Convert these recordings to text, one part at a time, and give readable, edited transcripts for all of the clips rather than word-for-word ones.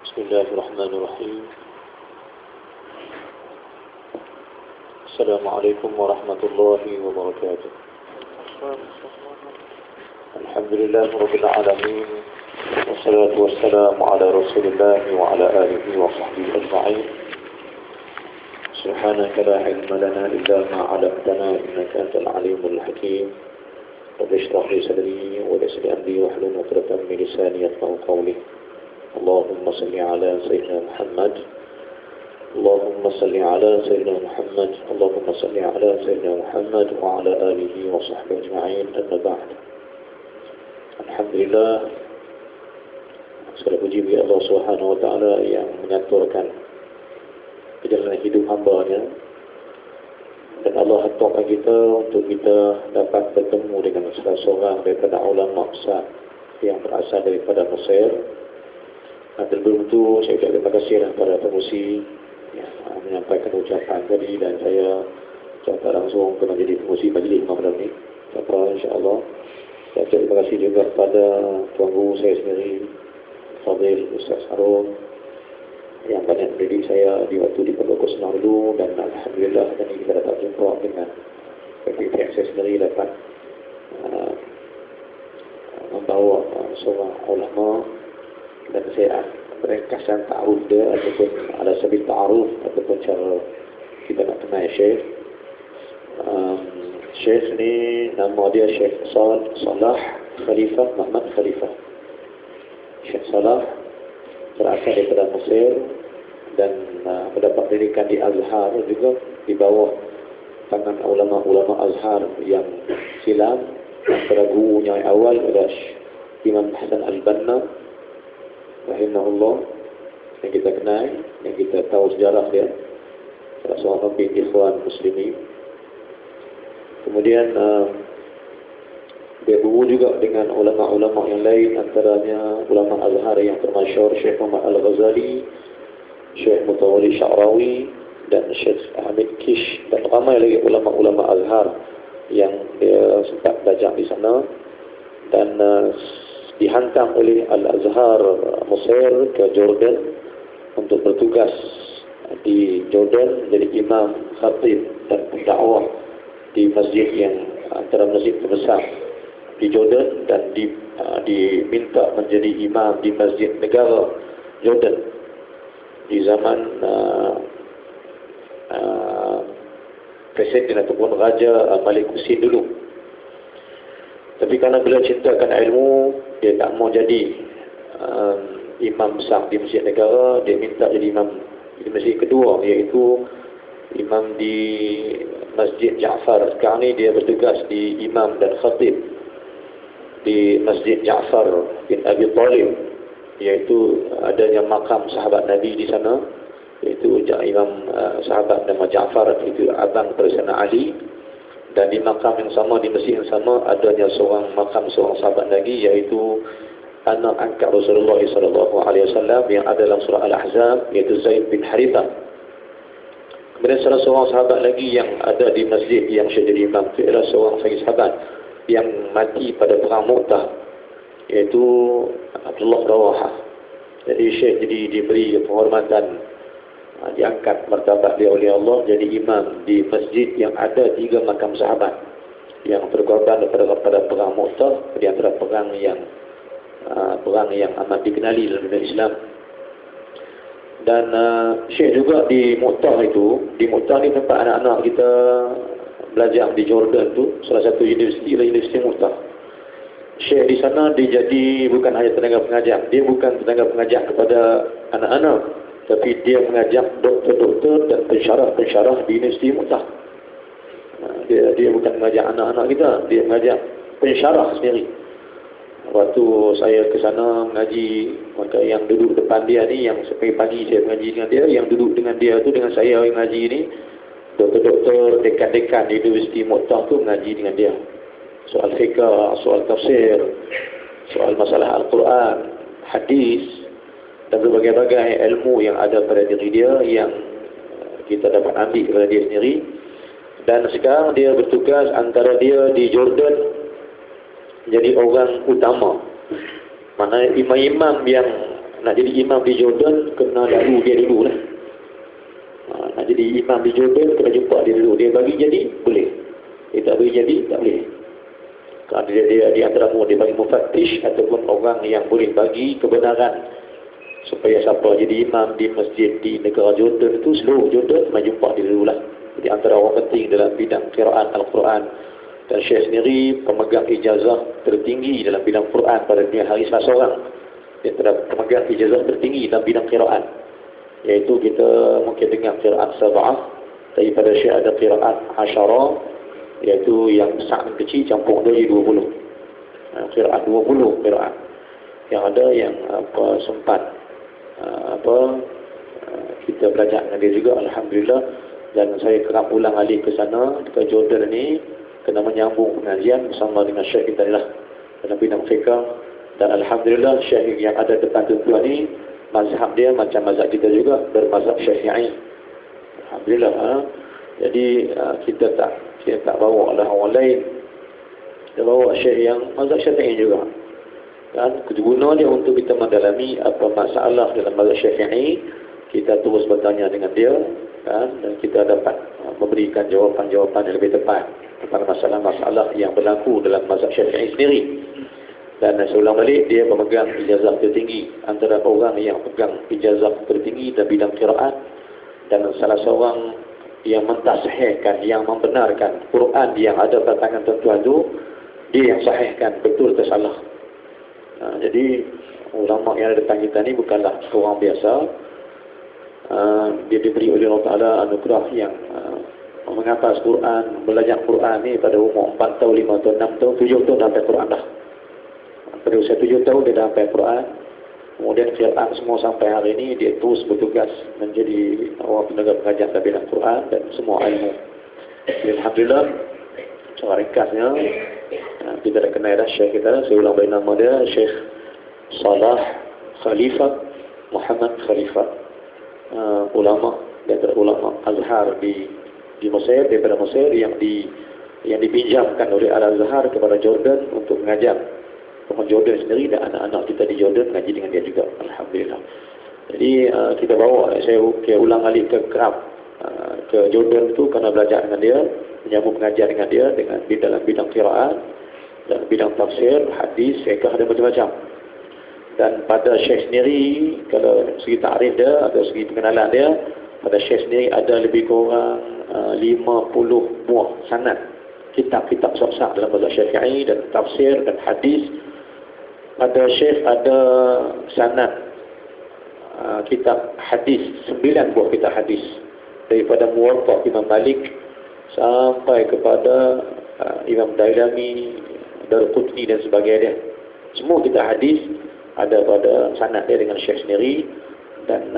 بسم الله الرحمن الرحيم. السلام عليكم ورحمة الله وبركاته. الحمد لله رب العالمين، والصلاة والسلام على رسول الله وعلى آله وصحبه أجمعين. سبحانك لا علم لنا إلا ما علمتنا إنك أنت العليم الحكيم. رب اشرح لي صدري ويسر لي أمري واحلل عقدة من لساني يفقهوا قولي. اللهم صل على سيدنا محمد، اللهم صل على سيدنا محمد، اللهم صل على سيدنا محمد وعلى آله وصحبه أجمعين. أما بعد. Alhamdulillah, segala puji bagi Allah Subhanahu Wa Taala yang mengaturkan perjalanan hidup hamba-Nya, dan Allah hantarkan kita untuk kita dapat bertemu dengan salah seorang daripada ulama besar yang berasal daripada Mesir. Terlebih dahulu saya ucapkan terima kasih kepada pengurusi yang menyampaikan ucapan tadi, dan saya ucapkan langsung kena jadi pengurusi majlis malam ini. InsyaAllah. Saya ucapkan terima kasih juga kepada tuan guru saya sendiri, Fadil Ustaz Harun, yang banyak mendidik saya di waktu di Pondok Senang dulu, dan Alhamdulillah dan kita dapat jumpa dengan pihak saya sendiri dapat membawa seorang ulama, dan saya ringkasan ta'aruf dia ataupun ala sabil ta'aruf ataupun cara kita nak kenal Syekh. Syekh ni nama dia Syekh Salah Khalifah Muhammad Khalifah. Syekh Salah berasal daripada Mesir dan mendapat pendidikan di Azhar juga, di bawah tangan ulama-ulama Azhar yang silam. Antara gurunya yang awal adalah Imam Hasan Al-Banna rahimahullah, yang kita kenal, yang kita tahu sejarah dia, salah seorang pemimpin Ikhwan Muslimin. Kemudian dia guru juga dengan ulama-ulama yang lain, antaranya ulama Azhar yang termasyhur Syekh Muhammad Al-Ghazali, Syekh Mutawalli Sya'rawi, dan Syekh Hamid Kish, dan ramai lagi ulama-ulama Azhar yang dia sempat belajar di sana, dan dihantar oleh Al-Azhar Mesir ke Jordan untuk bertugas di Jordan jadi imam, khatib dan pendakwah di masjid yang antara masjid terbesar di Jordan, dan diminta menjadi imam di masjid negara Jordan di zaman Presiden ataupun Raja Malik Husin dulu. Tapi kerana beliau cintakan ilmu, dia tak mau jadi imam besar di masjid negara. Dia minta jadi imam di masjid kedua, iaitu imam di Masjid Ja'far. Sekarang ni dia bertugas di imam dan khatib di Masjid Ja'far bin Abi Talib, iaitu adanya makam sahabat Nabi di sana, iaitu imam sahabat nama Ja'far, itu abang Presiden Ali. Dan di makam yang sama, di masjid yang sama, adanya seorang makam seorang sahabat lagi, iaitu anak angkat Rasulullah SAW yang ada dalam surah Al-Ahzab, iaitu Zaid bin Harithah. Kemudian salah seorang sahabat lagi yang ada di masjid yang Syekh jadi imam itu adalah seorang sahabat yang mati pada perang Mu'tah, iaitu Abdullah Rawahah. Jadi Syekh jadi diberi penghormatan, diangkat martabat dia oleh Allah jadi imam di masjid yang ada 3 makam sahabat yang berkorban pada perang Mu'tah, di antara perang yang amat dikenali dalam dunia Islam. Dan Syekh juga di Mu'tah itu, di Mu'tah ni tempat anak-anak kita belajar di Jordan tu, salah satu universiti ialah Universiti Mu'tah. Syekh di sana dia jadi bukan hanya tenaga pengajar, dia bukan tenaga pengajar kepada anak-anak, tapi dia mengajak doktor-doktor dan pensyarah-pensyarah di Universiti Mu'tah. Dia bukan mengajar anak-anak kita, dia mengajar pensyarah sendiri. Waktu saya ke sana mengaji, maka yang duduk depan dia ni, yang pagi-pagi saya mengaji dengan dia, yang duduk dengan dia tu dengan saya yang mengaji ni, doktor-doktor, dekan-dekan di Universiti Mu'tah tu mengaji dengan dia. Soal fiqh, soal tafsir, soal masalah Al-Quran, hadis, dan berbagai-bagai ilmu yang ada pada diri dia yang kita dapat ambil kepada dia sendiri. Dan sekarang dia bertugas antara dia di Jordan jadi orang utama. Mana imam-imam yang nak jadi imam di Jordan kena lalu dia dulu lah. Nak jadi imam di Jordan kena jumpa dia dulu. Dia bagi jadi boleh, dia tak bagi jadi tak boleh. Kalau dia di antara dia bagi mufattish ataupun orang yang boleh bagi kebenaran supaya siapa jadi imam di masjid di negara Jordan itu, seluruh Jordan kena jumpa dia dulu lah. Jadi antara orang penting dalam bidang qiraat Al-Quran. Dan Syekh sendiri pemegang ijazah tertinggi dalam bidang Quran pada dunia hari, salah seorang yang pemegang ijazah tertinggi dalam bidang qiraat. Iaitu kita mungkin dengar qiraat sab'ah, tapi pada Syekh ada qiraat asyara, iaitu yang besar dan kecil campur dia jadi 20. Qiraat 20 qiraat. Yang ada yang sempat kita belajar dengan dia juga, alhamdulillah. Dan saya kerap ulang alik ke sana ke Jordan ni, kena menyambung pengajian bersama dengan Syekh kita lah dalam bidang fiqh. Dan alhamdulillah Syekh yang ada depan tuan ni mazhab dia macam mazhab kita juga, bermazhab Syafi'i. Alhamdulillah. Jadi kita tak bawa lah orang lain, kita bawa Syekh yang mazhab Syafi'i juga. Dan guna dia untuk kita mendalami apa masalah dalam mazhab Syafi'i, kita terus bertanya dengan dia, kan, dan kita dapat memberikan jawapan-jawapan yang lebih tepat tentang masalah-masalah yang berlaku dalam mazhab Syafi'i sendiri. Dan saya ulang balik, dia pemegang ijazah tertinggi, antara orang yang pegang ijazah tertinggi dalam bidang qiraat, dan salah seorang yang mentasihkan, yang membenarkan Quran yang ada pada tangan tuan-tuan itu, dia yang sahihkan betul atau salah. Jadi ulama yang ada depan kita ni bukanlah orang biasa. Dia diberi oleh Allah Ta'ala anugerah yang menghafaz Quran, belajar Quran ni pada umur 4 tahun, 5 tahun, 6 tahun, 7 tahun dah hafal Quran dah. Pada usia 7 tahun dia dah hafal Quran. Kemudian qiraat semua sampai hari ini dia terus bertugas menjadi orang penegak pengajar dalam bidang Quran dan semua ilmu. Jadi, alhamdulillah, cara ringkasnya kita dah kenal dah Syekh kita. Saya ulang balik nama dia, Syekh Salah Khalifah Muhammad Khalifah, ulama dan ulama Azhar di Mesir, daripada Mesir yang dipinjamkan oleh Al-Azhar kepada Jordan untuk mengajar. Orang Jordan sendiri dan anak-anak kita di Jordan mengaji dengan dia juga, alhamdulillah. Jadi kita bawa, saya ulang kali ke Jordan tu kerana belajar dengan dia, menyambung mengajar dengan dia dengan dalam bidang qiraat dan bidang tafsir, hadis, fiqh, ada macam-macam. Dan pada Syekh sendiri, kalau segi ta'rif dia atau segi pengenalan dia, pada Syekh sendiri ada lebih kurang 50 buah sanad kitab-kitab sahih dalam bahasa Syafi'i dan tafsir dan hadis. Pada Syekh ada sanad kitab hadis, 9 buah kitab hadis, daripada Muwatta Imam Malik sampai kepada Imam Dailami, Darqutni dan sebagainya. Semua kitab hadis ada pada sanad dia dengan Syekh sendiri. Dan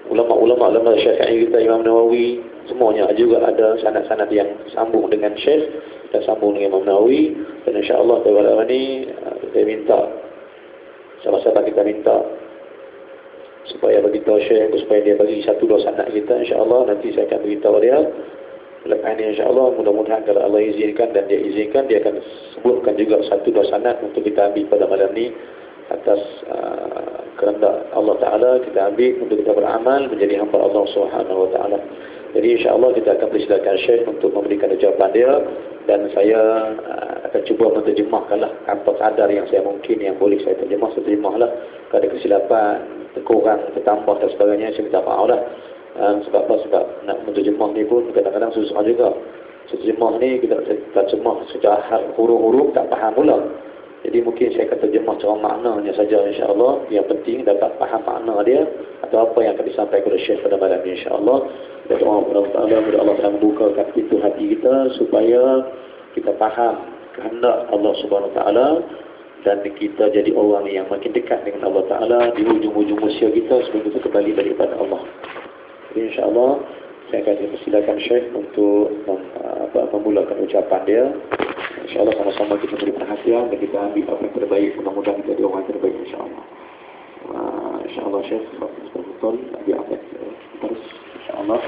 ulama-ulama Syafi'i kita, Imam Nawawi, semuanya juga ada sanad-sanad yang sambung dengan Syekh dan sambung dengan Imam Nawawi. Dan insya-Allah pada malam ini saya minta, sahabat-sahabat kita minta supaya beritahu Syekh, supaya dia bagi 1-2 sanad kita. InsyaAllah nanti saya akan beritahu dia. Lepas ini insyaAllah mudah-mudahan kalau Allah izinkan dan dia izinkan, dia akan sebutkan juga 1-2 sanad untuk kita ambil pada malam ini atas kehendak Allah Ta'ala. Kita ambil untuk kita beramal menjadi hamba Allah Subhanahu Wa Ta'ala. Jadi insyaAllah kita akan persilakan Syekh untuk memberikan jawapan dia, dan saya akan cuba menterjemahkanlah apa kadar yang saya mungkin yang boleh saya terjemahlah. Kalau ada kesilapan, kurang, tertambah dan sebagainya, saya minta maaf lah. Sebab apa? Sebab nak menterjemah ni pun kadang-kadang susah juga. Terjemah ni kita terjemah secara huruf-huruf tak faham pula. Jadi mungkin saya akan terjemah cara maknanya saja, insyaAllah. Yang penting dapat faham makna dia atau apa yang akan disampaikan oleh Syekh pada malam ini, insyaAllah. Dan doa kepada Allah telah membukakan pintu hati kita supaya kita faham kehendak Allah Subhanahu Wa Taala, dan kita jadi orang yang makin dekat dengan Allah Ta'ala di ujung-ujung usia kita sebelum kita kembali daripada Allah. Jadi insyaAllah saya akan persilakan Syekh untuk memulakan ucapan dia. InsyaAllah sama-sama kita beri perhatian dan kita ambil apa yang terbaik. Mudah-mudahan kita jadi orang yang terbaik, insyaAllah. InsyaAllah Syekh, betul-betul ambil apa terus, insyaAllah.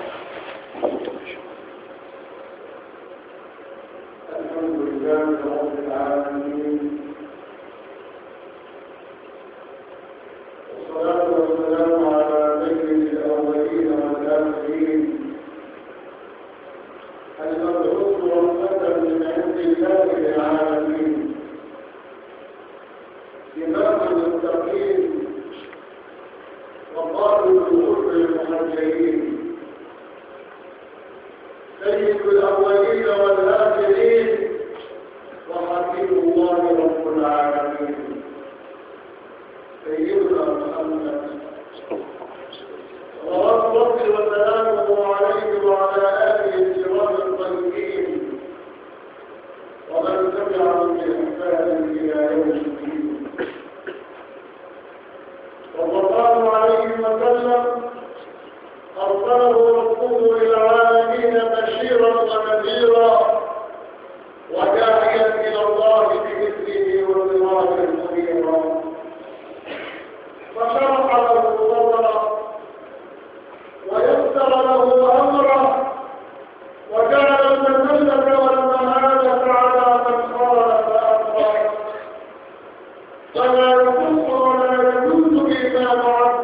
Alhamdulillah Rabbil Alamin. والصلاة والسلام على سيد الأولين والآخرين المبعوث رحمة من عند الله للعالمين إمام المتقين وقائد الغر المهجرين سيد الأولين والآخرين وحبيب الله رب العالمين سيدنا محمد صلوات ربي وسلامه عليه وعلى آله الكرام الطيبين ومن تبعهم بإحسان إلى يوم الدين صلى الله عليه وسلم أرسله ربه للعالمين بشيرا ونذيرا وداعيا إلى الله بإذنه وسراجا منيرا فشرح له صدره ويسر له أمره وجعل المذلة والمهانة على من خالف أمره فلا يكف ولا يجوز بما بعد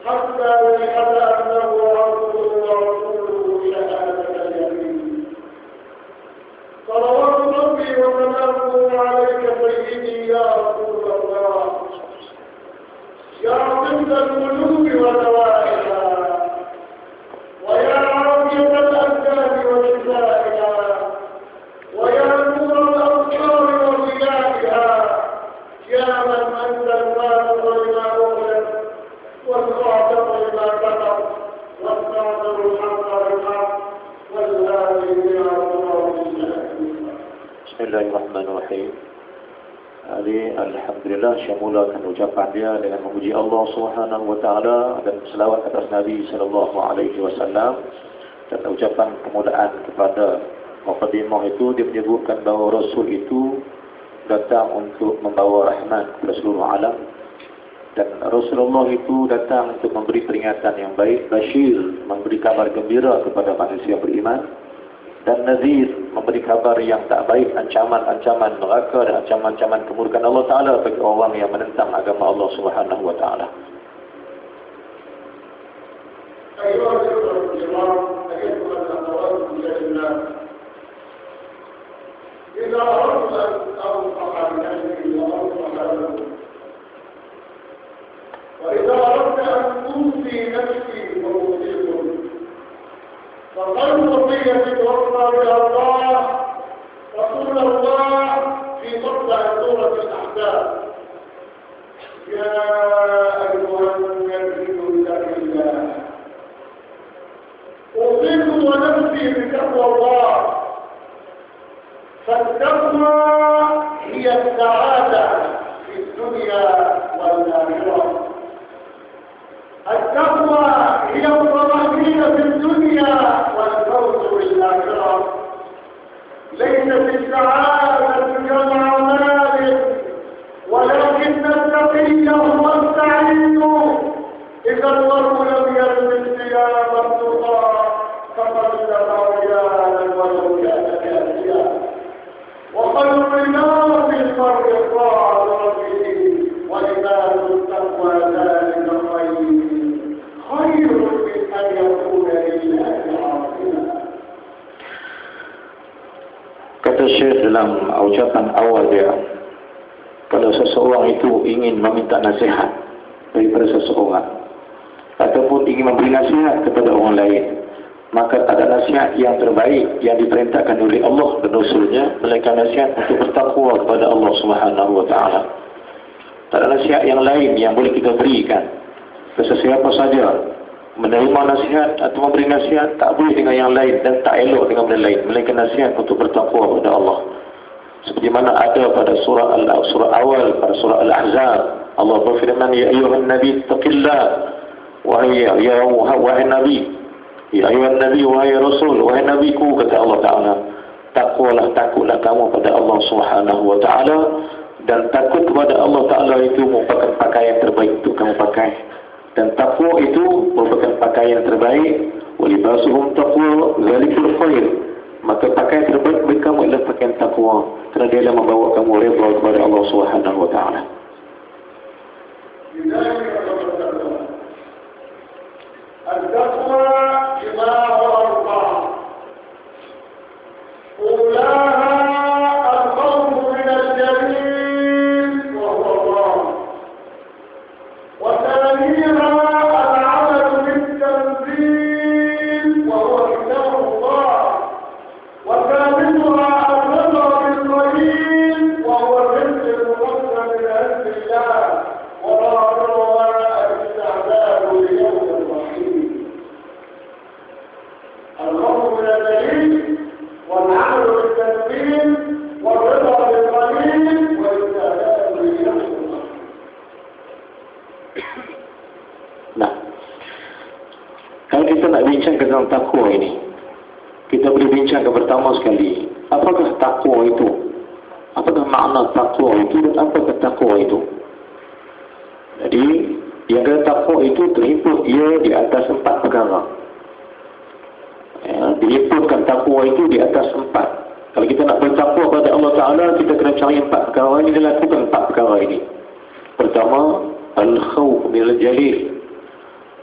حتى يشهد أنه عبده ورسوله شهادة اليمين صلوات ربي وسلامه عليك سيدي يا رسول الله يا عظيم الملوك ودوائها ويا عافية الأبدان وشفائها ويا نور الأبصار وضيائها يا من أنت الفاتح لما أغلق والخاطب لما كتب والناصر الحق بالحق والهادي إلى صراط الله. بسم الله الرحمن الرحيم. Hari Alhamdulillah saya mulakan ucapan dia dengan memuji Allah Subhanahu wa taala dan selawat atas Nabi sallallahu alaihi wasallam, dan ucapan kemuliaan kepada mukadimah itu dia menyebutkan bahawa Rasul itu datang untuk membawa rahmat kepada seluruh alam, dan Rasulullah itu datang untuk memberi peringatan yang baik, basyir, memberi kabar gembira kepada manusia beriman, dan nazir, memberi kabar yang tak baik, ancaman-ancaman neraka dan ancaman-ancaman kemurkaan Allah Ta'ala bagi orang yang menentang agama Allah Subhanahu wa Ta'ala. وإذا أردت أن توفي نفسي وأوصيكم فقد وصية توفى بها الله رسول الله في مطلع سورة الأحزاب يا أيها النبي اتق الله أوصيكم ونفسي بتقوى الله فالتقوى هي السعادة في الدنيا والآخرة. التقوى هي الطمأنينة في الدنيا والفوز بالآخرة. ليست السعادة جمع مال ولكن التقي هو السعيد. إذا المرء لم يلبس ثياب التقى فقد اتقى رجالا ولو كان كافيا. وخير الناس المرء طاعة ربه ولباس التقوى ذلك خير من أن يكون لله عاصما. Kata Syekh dalam ucapan awal dia, kalau seseorang itu ingin meminta nasihat daripada seseorang ataupun ingin memberi nasihat kepada orang lain, maka tak ada nasihat yang terbaik yang diperintahkan oleh Allah dan Rasulnya melainkan nasihat untuk bertakwa kepada Allah Subhanahu wa Ta'ala. Tak ada nasihat yang lain yang boleh kita berikan. Sesiapa saja menerima nasihat atau memberi nasihat tak boleh dengan yang lain dan tak elok dengan benda lain melainkan nasihat untuk bertakwa kepada Allah. Seperti mana ada pada surah awal pada surah Al-Ahzab, Allah berfirman, ya ayyuhan nabi taqillah, wahai nabi, ya ayyuhan nabi, wahai rasul, wahai nabiku, kata Allah Ta'ala, takutlah kamu pada Allah Subhanahu wa Ta'ala, dan takut kepada Allah Ta'ala itu merupakan pakaian terbaik untuk kamu pakai, dan takwa itu merupakan pakaian terbaik. Walibasuhum taqwa zalikul khair, maka pakaian terbaik bagi kamu adalah pakaian takwa, kerana dia membawa kamu redha kepada Allah Subhanahu wa Ta'ala. والتقوى جماع أربعة أولاها الخوف من الجليل وهو الله، وثانيها العمل بالتنزيل وهو كتاب الله، وثالثها الرضا بالقليل وهو الرزق المقدم من عند الله، ورابعها الاستعداد ليوم الرحيم. الخوف من الجليل والعمل بالتنزيل والرضا بالقليل والاستعداد ليوم الرحيم. Nah, kalau kita nak bincang tentang takwa ini, kita boleh bincangkan pertama sekali, apakah takwa itu? Apakah makna takwa itu dan apakah takwa itu? Jadi, yang kata takwa itu terhimpun ia di atas 4 perkara. Ya, dihimpunkan takwa itu di atas 4. Kalau kita nak bertakwa pada Allah Ta'ala, kita kena cari 4 perkara ini dan lakukan 4 perkara ini. Pertama, al-khawf minal jalil.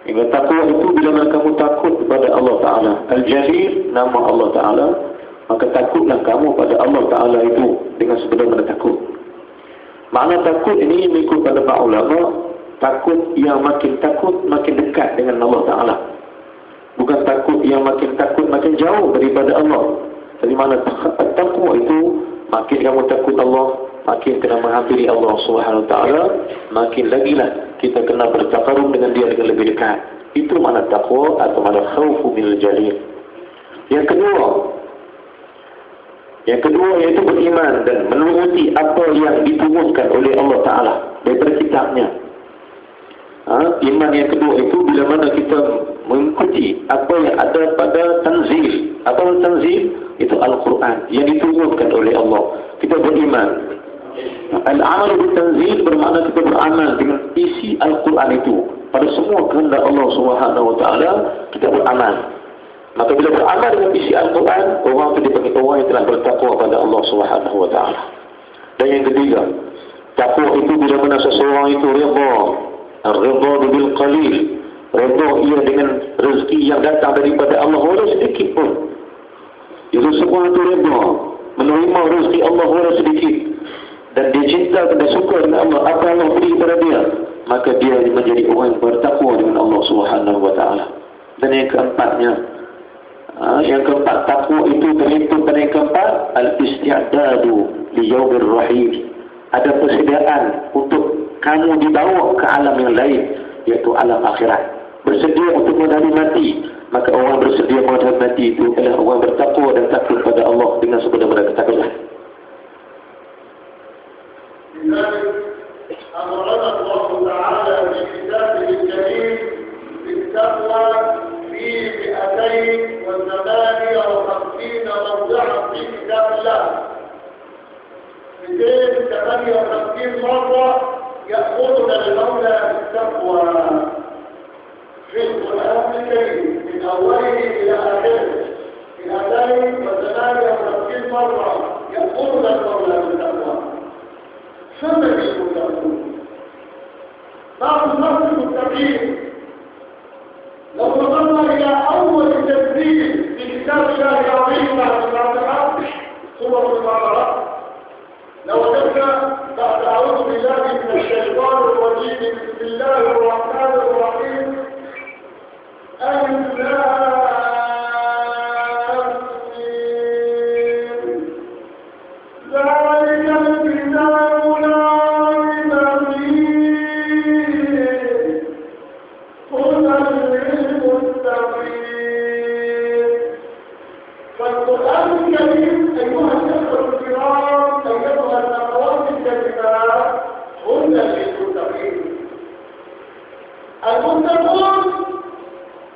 Yang takwa itu bila mana kamu takut kepada Allah Ta'ala. Al-Jalil, nama Allah Ta'ala, maka takutlah kamu pada Allah Ta'ala itu dengan sebenar-benar takut. Makna takut ini mengikut pada para ulama, takut yang makin takut makin dekat dengan Allah Ta'ala. Bukan takut yang makin takut makin jauh daripada Allah. Jadi makna takwa itu, makin kamu takut Allah, makin kena menghampiri Allah Subhanahu Wa Taala, makin lagilah kita kena bertakarub dengan dia dengan lebih dekat. Itu makna takwa atau makna khawfu minal jalil. Yang kedua iaitu beriman dan menuruti apa yang diturunkan oleh Allah Ta'ala daripada kitabnya. Iman yang kedua itu bila mana kita mengikuti apa yang ada pada tanzil. Apa tanzil? Itu Al-Quran yang diturunkan oleh Allah. Kita beriman. Al-amal bil-tanzil bermakna kita beramal dengan isi Al-Quran itu. Pada semua kehendak Allah Subhanahu Wa Taala kita beramal. Maka bila beramal dengan isi Al-Quran, orang itu dipanggil orang yang telah bertakwa pada Allah Subhanahu Wa Taala. Dan yang ketiga, takwa itu bila mana seseorang itu redha. Ar-redha bil qalil. Redha ia dengan rezeki yang datang daripada Allah walau sedikit pun. Itu semua itu redha, menerima rezeki Allah walau sedikit. Dan dia cinta dan suka dengan Allah, apa Allah beri kepada dia, maka dia menjadi orang yang bertakwa dengan Allah Subhanahu Wa Taala. Dan yang keempat, takwa itu terhimpun pada yang keempat, al-isti'dadu li yaumir rahim. Ada persediaan untuk kamu dibawa ke alam yang lain, iaitu alam akhirat. Bersedia untuk menghadapi mati. Maka orang bersedia menghadapi mati itu adalah orang bertakwa dan takut pada Allah dengan sebenar-benar ketakutan. لذلك أمرنا الله تعالى في كتابه الكريم بالتقوى في 258 موضعا في كتاب الله. 258 مرة يأخذنا المولى بالتقوى في القرآن الكريم من أوله إلى آخره. 258 مرة يأخذنا المولى بالتقوى. سمى المتقون بعض الناس المتقين. لو نظرنا إلى أول تنزيل في كتاب الله العظيم بعد الفاتحة سورة البقرة لوجدنا بعد أعوذ بالله من الشيطان الرجيم بسم الله الرحمن الرحيم ألف المتقون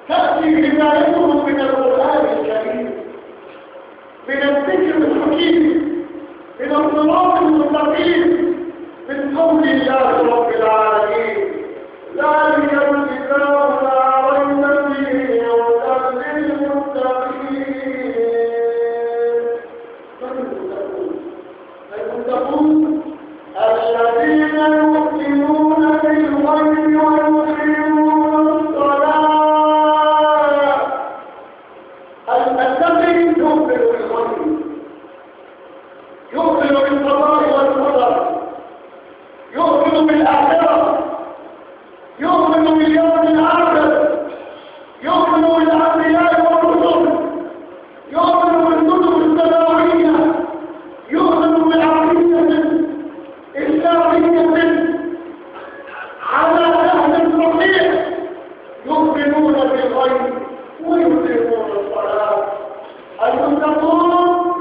تأتي هدايتهم من القرآن الكريم، من الذكر الحكيم، من الصراط المستقيم، من قول الله رب العالمين ذلك الكتاب لا ريب فيه هدى للمتقين. المتقون الذين يؤمنون بالغيب ويقيمون الصلاة بالغيب ويقيمون الصلاة. المتقون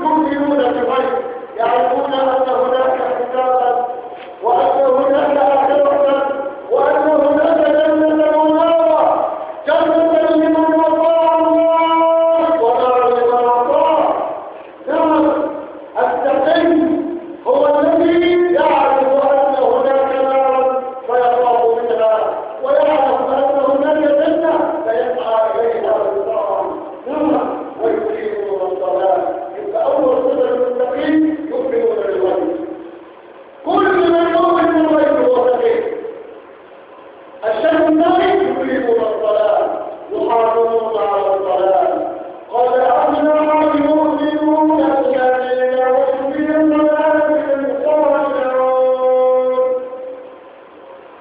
يؤمنون بالغيب، يعرفون أن هناك حسابا وأن هناك آخرة وأن هناك جنة ونارا، جنة لمن أطاع الله ونارا لمن عصاه. نعم، التقي هو الذي يعرف أن هناك نارا فيخاف منها، ويعرف أن هناك جنة فيسعى إليها بالطاعة. نعم، ويقيمون الصلاة. يبقى أول صفة المتقين يؤمنون بالغيب. كل من يؤمن بالغيب هو تقي. الشيء الثاني يقيمون الصلاة، يحافظون على الصلاة. قد أفلح المؤمنون الذين هم في صلاتهم خاشعون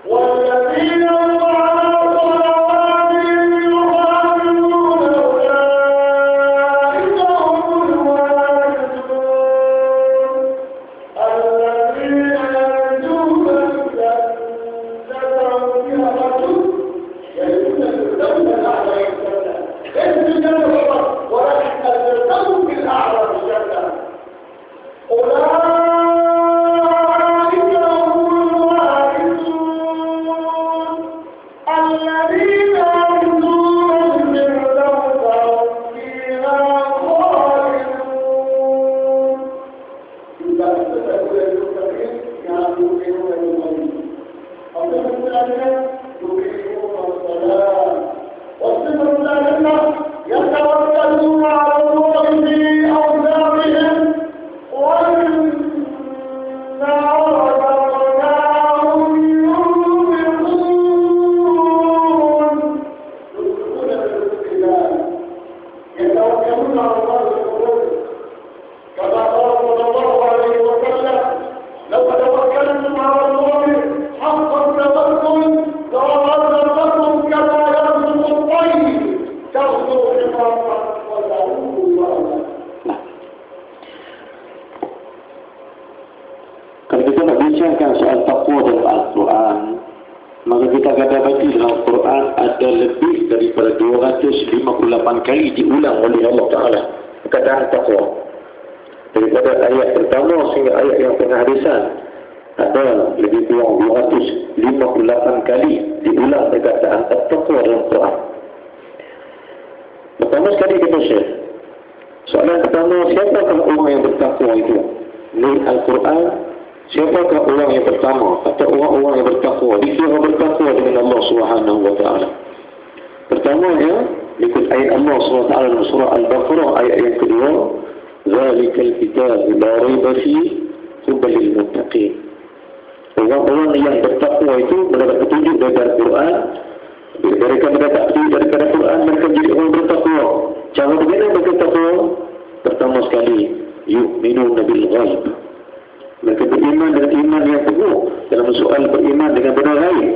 والذين هم على صلواتهم يحافظون أولئك هم الوارثون الذين يرجون الجنة وفيها يجدون الفردوس الأعلى الجنة. ليس الجنة فقط ولكن الفردوس الأعلى الجنة. أولئك هم الوارثون الذين يرجون الفردوس هم فيها خالدون. يبقى الصفة للمتقين يؤمنون بالغيب. الصفة الثانية يقيمون الصلاة. والصفة الثالثة يتوكلون على الله في أوزارهم وإنا رزقناهم ينفقون. ينفقون برزق الله، يتوكلون على الله بالقلوب، كما قال صلى الله عليه وسلم: لو توكلتم على الله حق التوكل لرزقكم كما يرزق الطير تغدو خماصا وتعود بركة. Kalau kita nak bincangkan soal taqwa dalam Al-Quran, maka kita akan dapati dalam Al-Quran ada lebih daripada 258 kali diulang oleh Allah Ta'ala perkataan taqwa. Daripada ayat pertama sehingga ayat yang penghadisan ada lebih kurang 258 kali diulang perkataan taqwa dalam Quran. Pertama sekali kita share soalan pertama, siapakah orang yang bertakwa itu? Menurut Al-Quran, siapakah orang yang pertama atau orang-orang yang bertakwa, dikira bertakwa dengan Allah Subhanahu wa taala? Pertamanya ikut ayat Allah Subhanahu wa taala dalam surah Al-Baqarah ayat yang kedua, zalikal kitab la raiba fihi hudan lil muttaqin. Orang-orang yang bertakwa itu mendapat petunjuk daripada Al-Quran. Bila mereka mendapat petunjuk daripada Al-Quran, mereka menjadi orang bertakwa. Cara bagaimana mereka bertakwa? Pertama sekali, yu'minuna bil ghaib. Mereka beriman dengan iman yang teguh dalam soal beriman dengan benda gaib,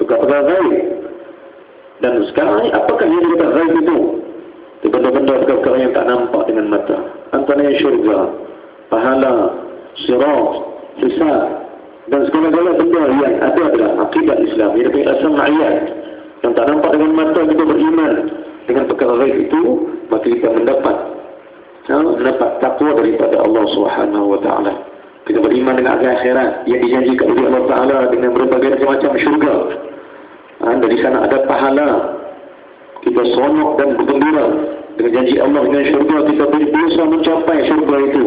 perkara gaib. Dan sekarang ni apakah yang dikatakan gaib itu? Itu benda-benda perkara yang tak nampak dengan mata. Antaranya syurga, pahala, sirat, hisab, dan segala-gala benda yang ada dalam akidah Islam. Ia punya asal ma'iyat yang tak nampak dengan mata. Kita beriman dengan perkara gaib itu, maka kita mendapat takwa daripada Allah Subhanahu wa taala. Kita beriman dengan akhirat yang dijanjikan oleh Allah Ta'ala dengan berbagai macam syurga. Dari sana ada pahala. Kita seronok dan bergembira dengan janji Allah dengan syurga. Kita berusaha mencapai syurga itu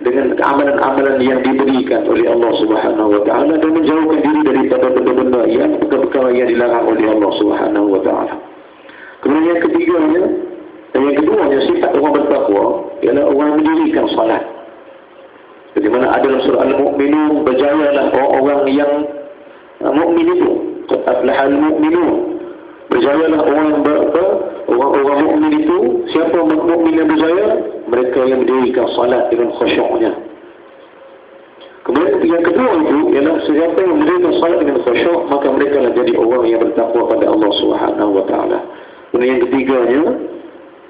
dengan amalan-amalan yang diberikan oleh Allah Subhanahu wa taala dan menjauhkan diri daripada benda-benda yang perkara-perkara yang dilarang oleh Allah Subhanahu wa taala. Kemudian yang ketiganya dan yang keduanya, sifat orang bertakwa ialah orang mendirikan salat. Bagaimana ada dalam surah Al-Mu'minun, berjayalah orang-orang yang mukmin itu. Qad aflahal mu'minun. Berjayalah orang-orang mukmin itu. Siapa mukmin yang berjaya? Mereka yang mendirikan salat dengan khusyuknya. Kemudian yang kedua itu ialah siapa yang mendirikan salat dengan khusyuk, maka mereka lah jadi orang yang bertakwa pada Allah Subhanahu wa taala. Kemudian yang ketiganya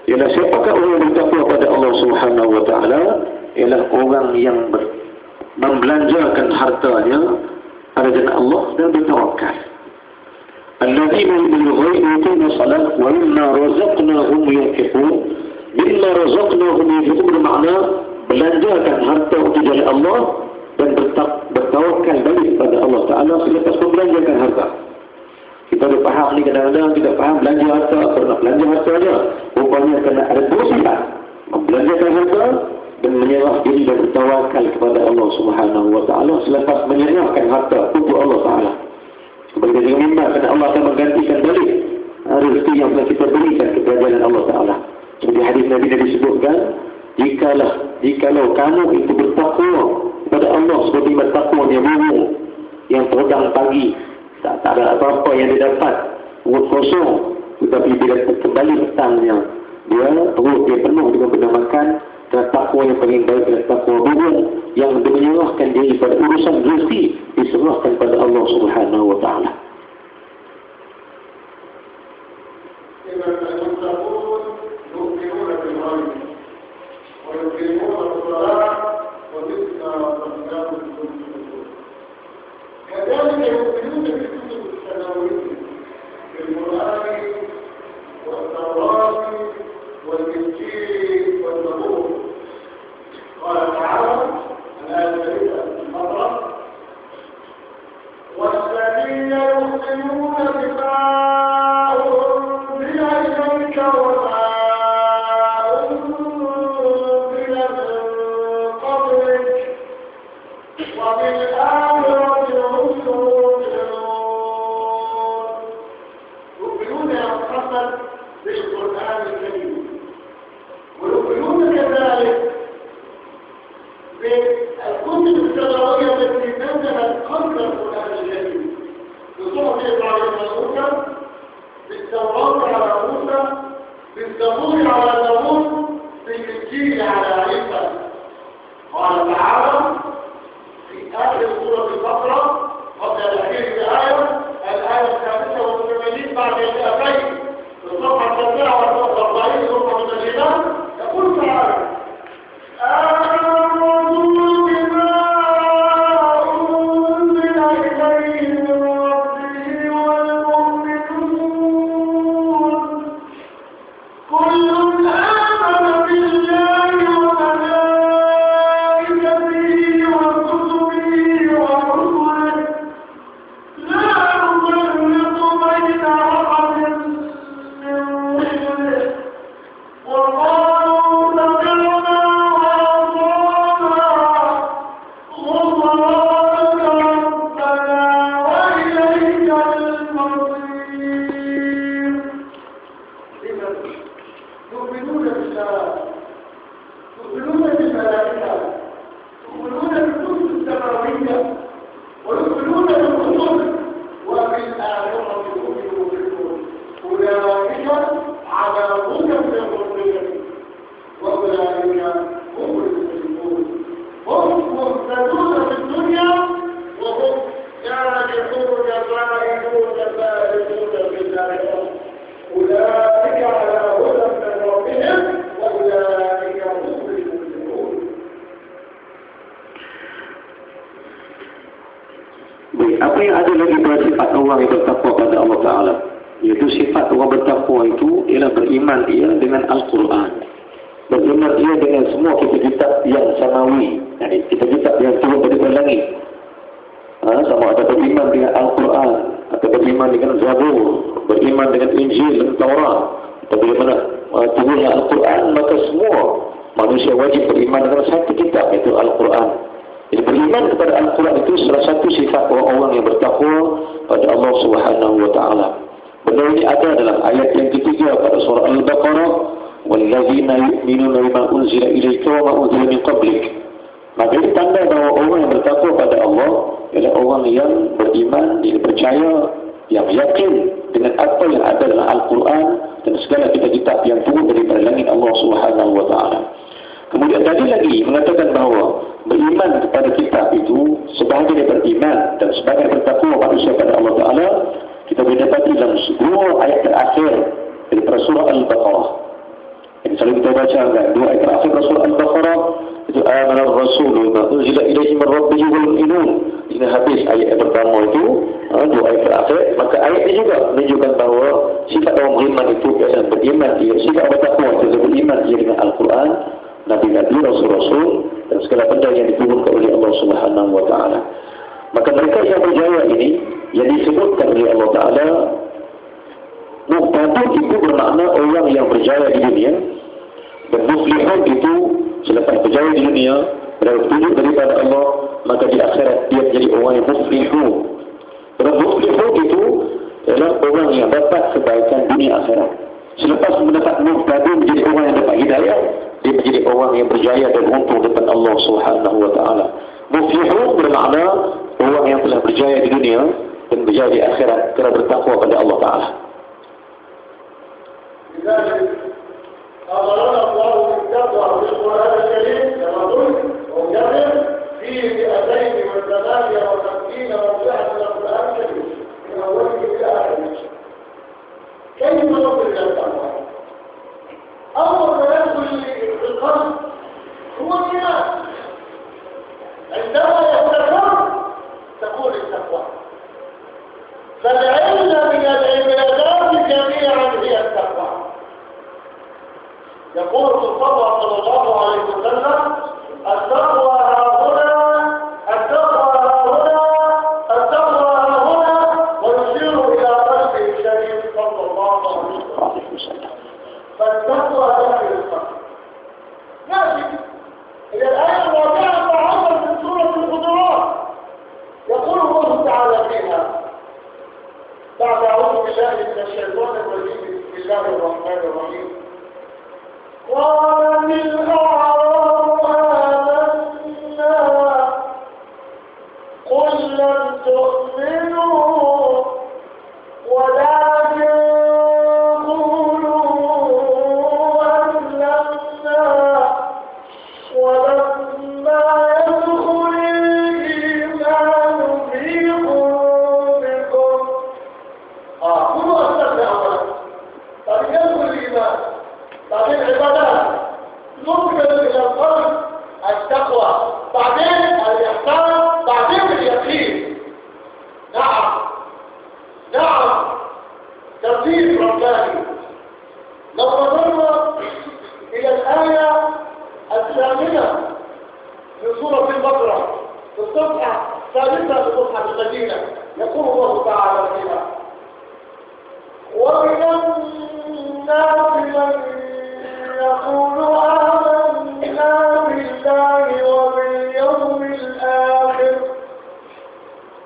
ialah siapakah orang yang bertakwa pada Allah Subhanahu wa taala? Ialah orang yang membelanjakan hartanya pada jalan Allah dan bertawakal. Allah والذين يؤمنون يؤتون الصلاة ومما رزقناهم ينفقون. Mimma razaqnahum yunfiqun bermakna belanjakan harta untuk jalan Allah dan bertawakal balik pada Allah Ta'ala selepas membelanjakan harta. Kita dah faham ni, kadang-kadang kita faham belanja harta, pernah belanja harta saja. Rupanya kena ada dua sifat, membelanjakan harta dan menyerah diri dan bertawakal kepada Allah Subhanahu Wa Ta'ala selepas menyerahkan harta untuk Allah Ta'ala. Seperti dengan mimma, kerana Allah akan menggantikan balik rezeki yang telah kita berikan kepada jalan Allah Ta'ala. Seperti hadis Nabi disebutkan, jikalau kamu itu bertakwa kepada Allah seperti bertakwanya burung yang terbang pagi, tak ada apa-apa yang dia dapat, perut kosong, tetapi bila kembali petangnya dia perut dia penuh dengan benda makan. Dan takwa yang paling baik adalah takwa burung yang menyerahkan diri pada urusan rezeki, diserahkan pada Allah Subhanahu Wa Ta'ala. كذلك يؤمنون بالكتب السماوية بالقرآن والتوراة والإنجيل والزبور. قال تعالى الآية الثالثة في البقرة: والذين يؤمنون بما أنزل إليك وما أنزل من قبلك وبالآخرة يؤمنون يا محمد بالقرآن الكريم، ويؤمنون كذلك بالكتب السماوية التي نزلت قبل القرآن الكريم، بصحف إبراهيم وموسى، بالتوراة على موسى، بالزبور على داوود، بالإنجيل على عيسى. قال تعالى في آخر سورة البقرة قبل الأخير الآية 85 بعد الآيتين في الصفحة 47 سورة المجيدة، يقول تعالى: آمنوا بما أنزل إليه من ربه والمؤمنون كل آمن بالله وملائكته وكتبه ورسله لا نفرق بين أحد من رسله وقالوا سمعنا وأطعنا غفرانك ربنا وإليك المصير. إذا يؤمنون بالله، يؤمنون بالملائكة، يؤمنون بالكتب السماوية، ويؤمنون بالرسل، وبالآخرة هم يؤمنون. أولئك على هدى من ربهم وأولئك هم المفلحون. هم مهتدون في الدنيا وهم سابقون فائزون فائزون في الآخرة. أولئك على هدى من ربهم وأولئك هم المفلحون. Apa yang ada lagi pada sifat orang yang bertakwa pada Allah Ta'ala, iaitu sifat orang bertakwa itu ialah beriman ia dengan Al-Quran, beriman ia dengan semua kitab-kitab yang samawi, kitab-kitab yang turun daripada langit. Sama ada beriman dengan Al-Quran atau beriman dengan Zabur, beriman dengan Injil dan Taurat, atau bagaimana turunnya Al-Quran, maka semua manusia wajib beriman dengan satu kitab, iaitu Al-Quran. Jadi beriman kepada Al-Quran itu salah satu sifat orang-orang yang bertakwa pada Allah Subhanahu Wa Ta'ala. Benda ini ada dalam ayat yang ketiga pada surah Al-Baqarah, وَالَّذِينَ يُؤْمِنُونَ بِمَا أُنزِلَ إِلَيْكَ وَمَا أُنزِلَ مِنْ قَبْلِكَ. Maka ini tanda bahawa orang yang bertakwa pada Allah ialah orang yang beriman, dia percaya, yang yakin dengan apa yang ada dalam Al-Quran dan segala kitab-kitab yang turun daripada langit Allah Subhanahu Wa Ta'ala. Kemudian tadi lagi mengatakan bahawa beriman kepada kitab itu sebahagian daripada iman dan sebahagian bertakwa manusia pada Allah Ta'ala. Kita boleh dapati dalam dua ayat terakhir daripada surah Al-Baqarah. Yang selalu kita baca kan, dua ayat terakhir surah Al-Baqarah Itu amana ar-rasul bima unzila ilaihi min rabbih wal mu'minun. Ini habis ayat yang pertama itu, dua ayat terakhir. Maka ayat ini juga menunjukkan bahawa sifat orang beriman itu ialah beriman, sifat orang takwa itu beriman ia dengan Al-Quran, Nabi-Nabi, Rasul-Rasul dan segala benda yang diturunkan oleh Allah Subhanahu wa taala. Maka mereka yang berjaya ini yang disebutkan oleh Allah Taala, muhtadun itu bermakna orang yang berjaya di dunia, dan muflihun itu selepas berjaya di dunia berada petunjuk daripada Allah, maka di akhirat dia menjadi orang yang muflihun. Dan muflihun itu adalah orang yang dapat kebaikan dunia akhirat. Selepas mendapat muhtadun menjadi orang yang dapat hidayah, dia menjadi orang yang berjaya dan untung depan Allah Subhanahu wa taala. Muflihun bermakna orang yang telah berjaya di dunia dan berjaya di akhirat kerana bertakwa pada Allah Taala. لذلك أمرنا الله بالتقوى في القرآن الكريم كما قلت وجرب فيه 258 موضوعا من القرآن الكريم من أوله إلى آخره. كيف نصل إلى التقوى؟ أول ما يدخل في القلب هو الإيمان. عندما يستقر تكون التقوى. فالعلم من العبادات جميعا هي التقوى. يقول المصطفى صلى الله عليه وسلم التقوى هاهنا التقوى هاهنا التقوى هاهنا ويشير الى قلبه الشريف صلى الله عليه وسلم. فالتقوى داخل القلب. ماشي الى الايه الرابعه عشر من سوره الحجرات يقول الله تعالى فيها بعد أعوذ بالله من الشيطان الرجيم بسم الله الرحمن الرحيم قال الأعراب آمنا قل لم تؤمنوا ولكن قولوا أسلمنا ولما يدخل الإيمان في قلوبكم كله أسلمنا أولا بعدين يدخل الإيمان بعدين عبادات ننقل إلى القلب التقوى بعدين الإحسان بعدين اليقين. نعم ترتيب رباني. لو نظرنا إلى الآية الثامنة من سورة البقرة في الصفحة الثالثة في صفحة المدينة يقول الله تعالى فيها ومن الناس من يقول آمنا بالله وباليوم الآخر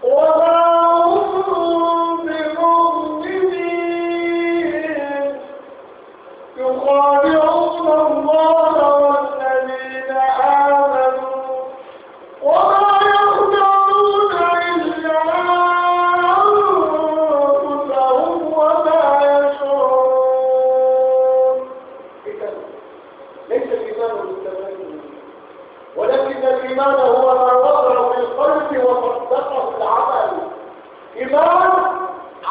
وما هم بمؤمنين يخادعون الله والذين آمنوا وما يخدعون إلا أنفسهم وما يشعرون. ليس الإيمان بالتمني ولكن الإيمان هو ما وقع في القلب وصدقه العمل. إيمان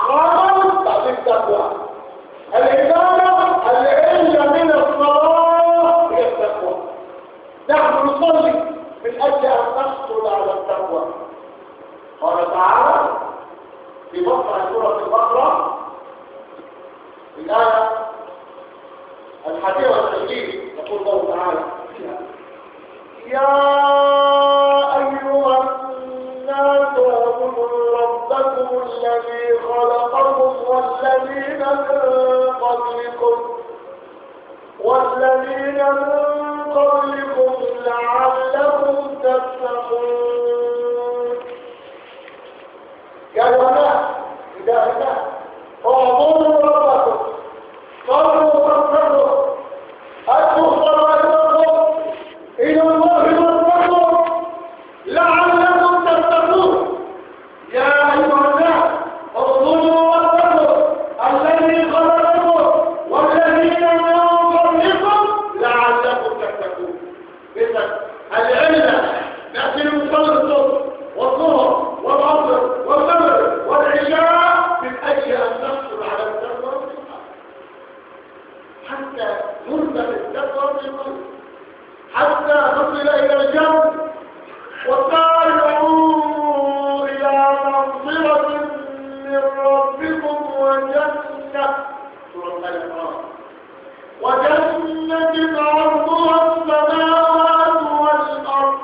عمل بعد التقوى. العبادة العلة من الصلاة هي التقوى. نحن نصلي من أجل أن نحصل على التقوى. قال تعالى في مقطع سورة البقرة الآية 21 يقول الله تعالى يا أيها الناس اعبدوا ربكم الذي خلقكم والذين من قبلكم لعلكم تتقون. يا أيها الناس اعبدوا ربكم صلوا وصلوا أدوا صلواتكم إلى الله واتقوا لعلكم تتقون. يا أيها الناس اعبدوا ربكم الذي خلقكم والذين من قبلكم لعلكم تتقون. إذن العلة نأتي نصلي الصبح والظهر والعصر والمغرب وجنة سورة الإسراء وجنة عرضها السماوات والأرض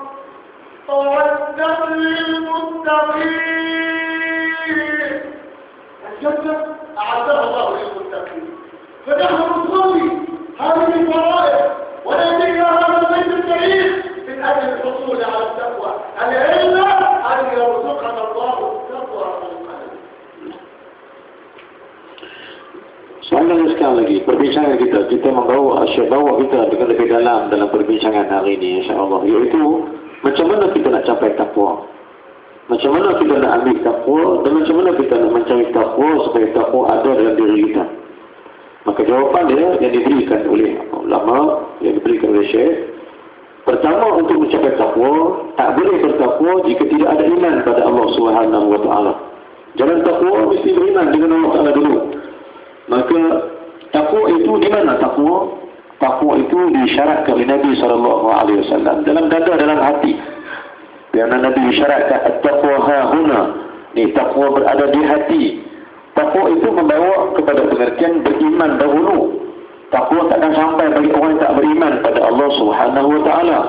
أعدت للمتقين. الجنة أعدها الله للمتقين، فنحن نصلي هذه الفرائض ونأتي هذا البيت الكريم من أجل الحصول على التقوى. العلم أن يرزقنا الله التقوى في القلب. Soalan sekali lagi, perbincangan kita membawa Syekh bawa kita dengan lebih dalam perbincangan hari ini, insya-Allah, iaitu macam mana kita nak capai takwa, macam mana kita nak ambil takwa, dan macam mana kita nak mencari takwa supaya takwa ada dalam diri kita. Maka jawapan dia yang diberikan oleh ulama, yang diberikan oleh Syekh, pertama, untuk mencapai takwa, tak boleh bertakwa jika tidak ada iman pada Allah Subhanahu wa taala. Jalan takwa mesti beriman dengan Allah Taala dulu. Maka takwa itu di mana takwa? Takwa itu disyaratkan oleh Nabi SAW dalam dada, dalam hati. Yang Nabi isyaratkan at-taqwa hahuna. Ni takwa berada di hati. Takwa itu membawa kepada pengertian beriman dahulu. Takwa takkan sampai bagi orang yang tak beriman pada Allah Subhanahu wa taala.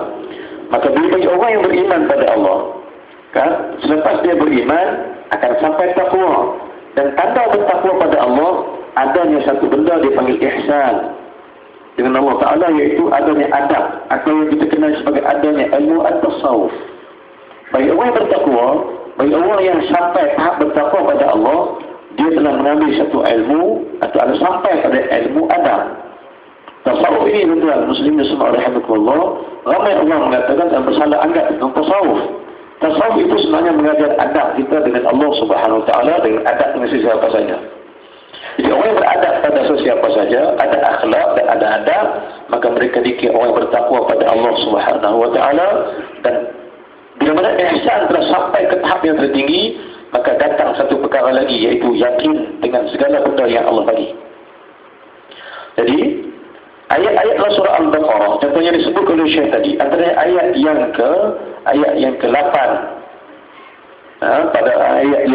Maka bagi orang yang beriman pada Allah, kan, selepas dia beriman akan sampai takwa. Dan tanda bertakwa pada Allah, adanya satu benda dipanggil ihsan dengan Allah Ta'ala, iaitu adanya adab atau yang kita kenal sebagai adanya ilmu at-tasawuf. Bagi orang yang bertakwa, bagi orang yang sampai tahap bertakwa pada Allah, dia telah mengambil satu ilmu atau ada sampai pada ilmu adab. Tasawuf ini, tuan-tuan muslimin semua rahimakumullah, ramai orang mengatakan dan bersalah anggap tentang tasawuf. Tasawuf itu sebenarnya mengajar adab kita dengan Allah Subhanahu wa taala, dengan adab dengan sesiapa saja. Jadi orang yang beradab pada sesiapa saja, ada akhlak dan ada adab, maka mereka dikira orang yang bertakwa pada Allah Subhanahu wa taala. Dan bila mana ihsan telah sampai ke tahap yang tertinggi, maka datang satu perkara lagi, iaitu yakin dengan segala benda yang Allah bagi. Jadi ayat-ayat dalam surah Al-Baqarah, contohnya disebut oleh Syekh tadi, antara ayat yang ke-8, pada ayat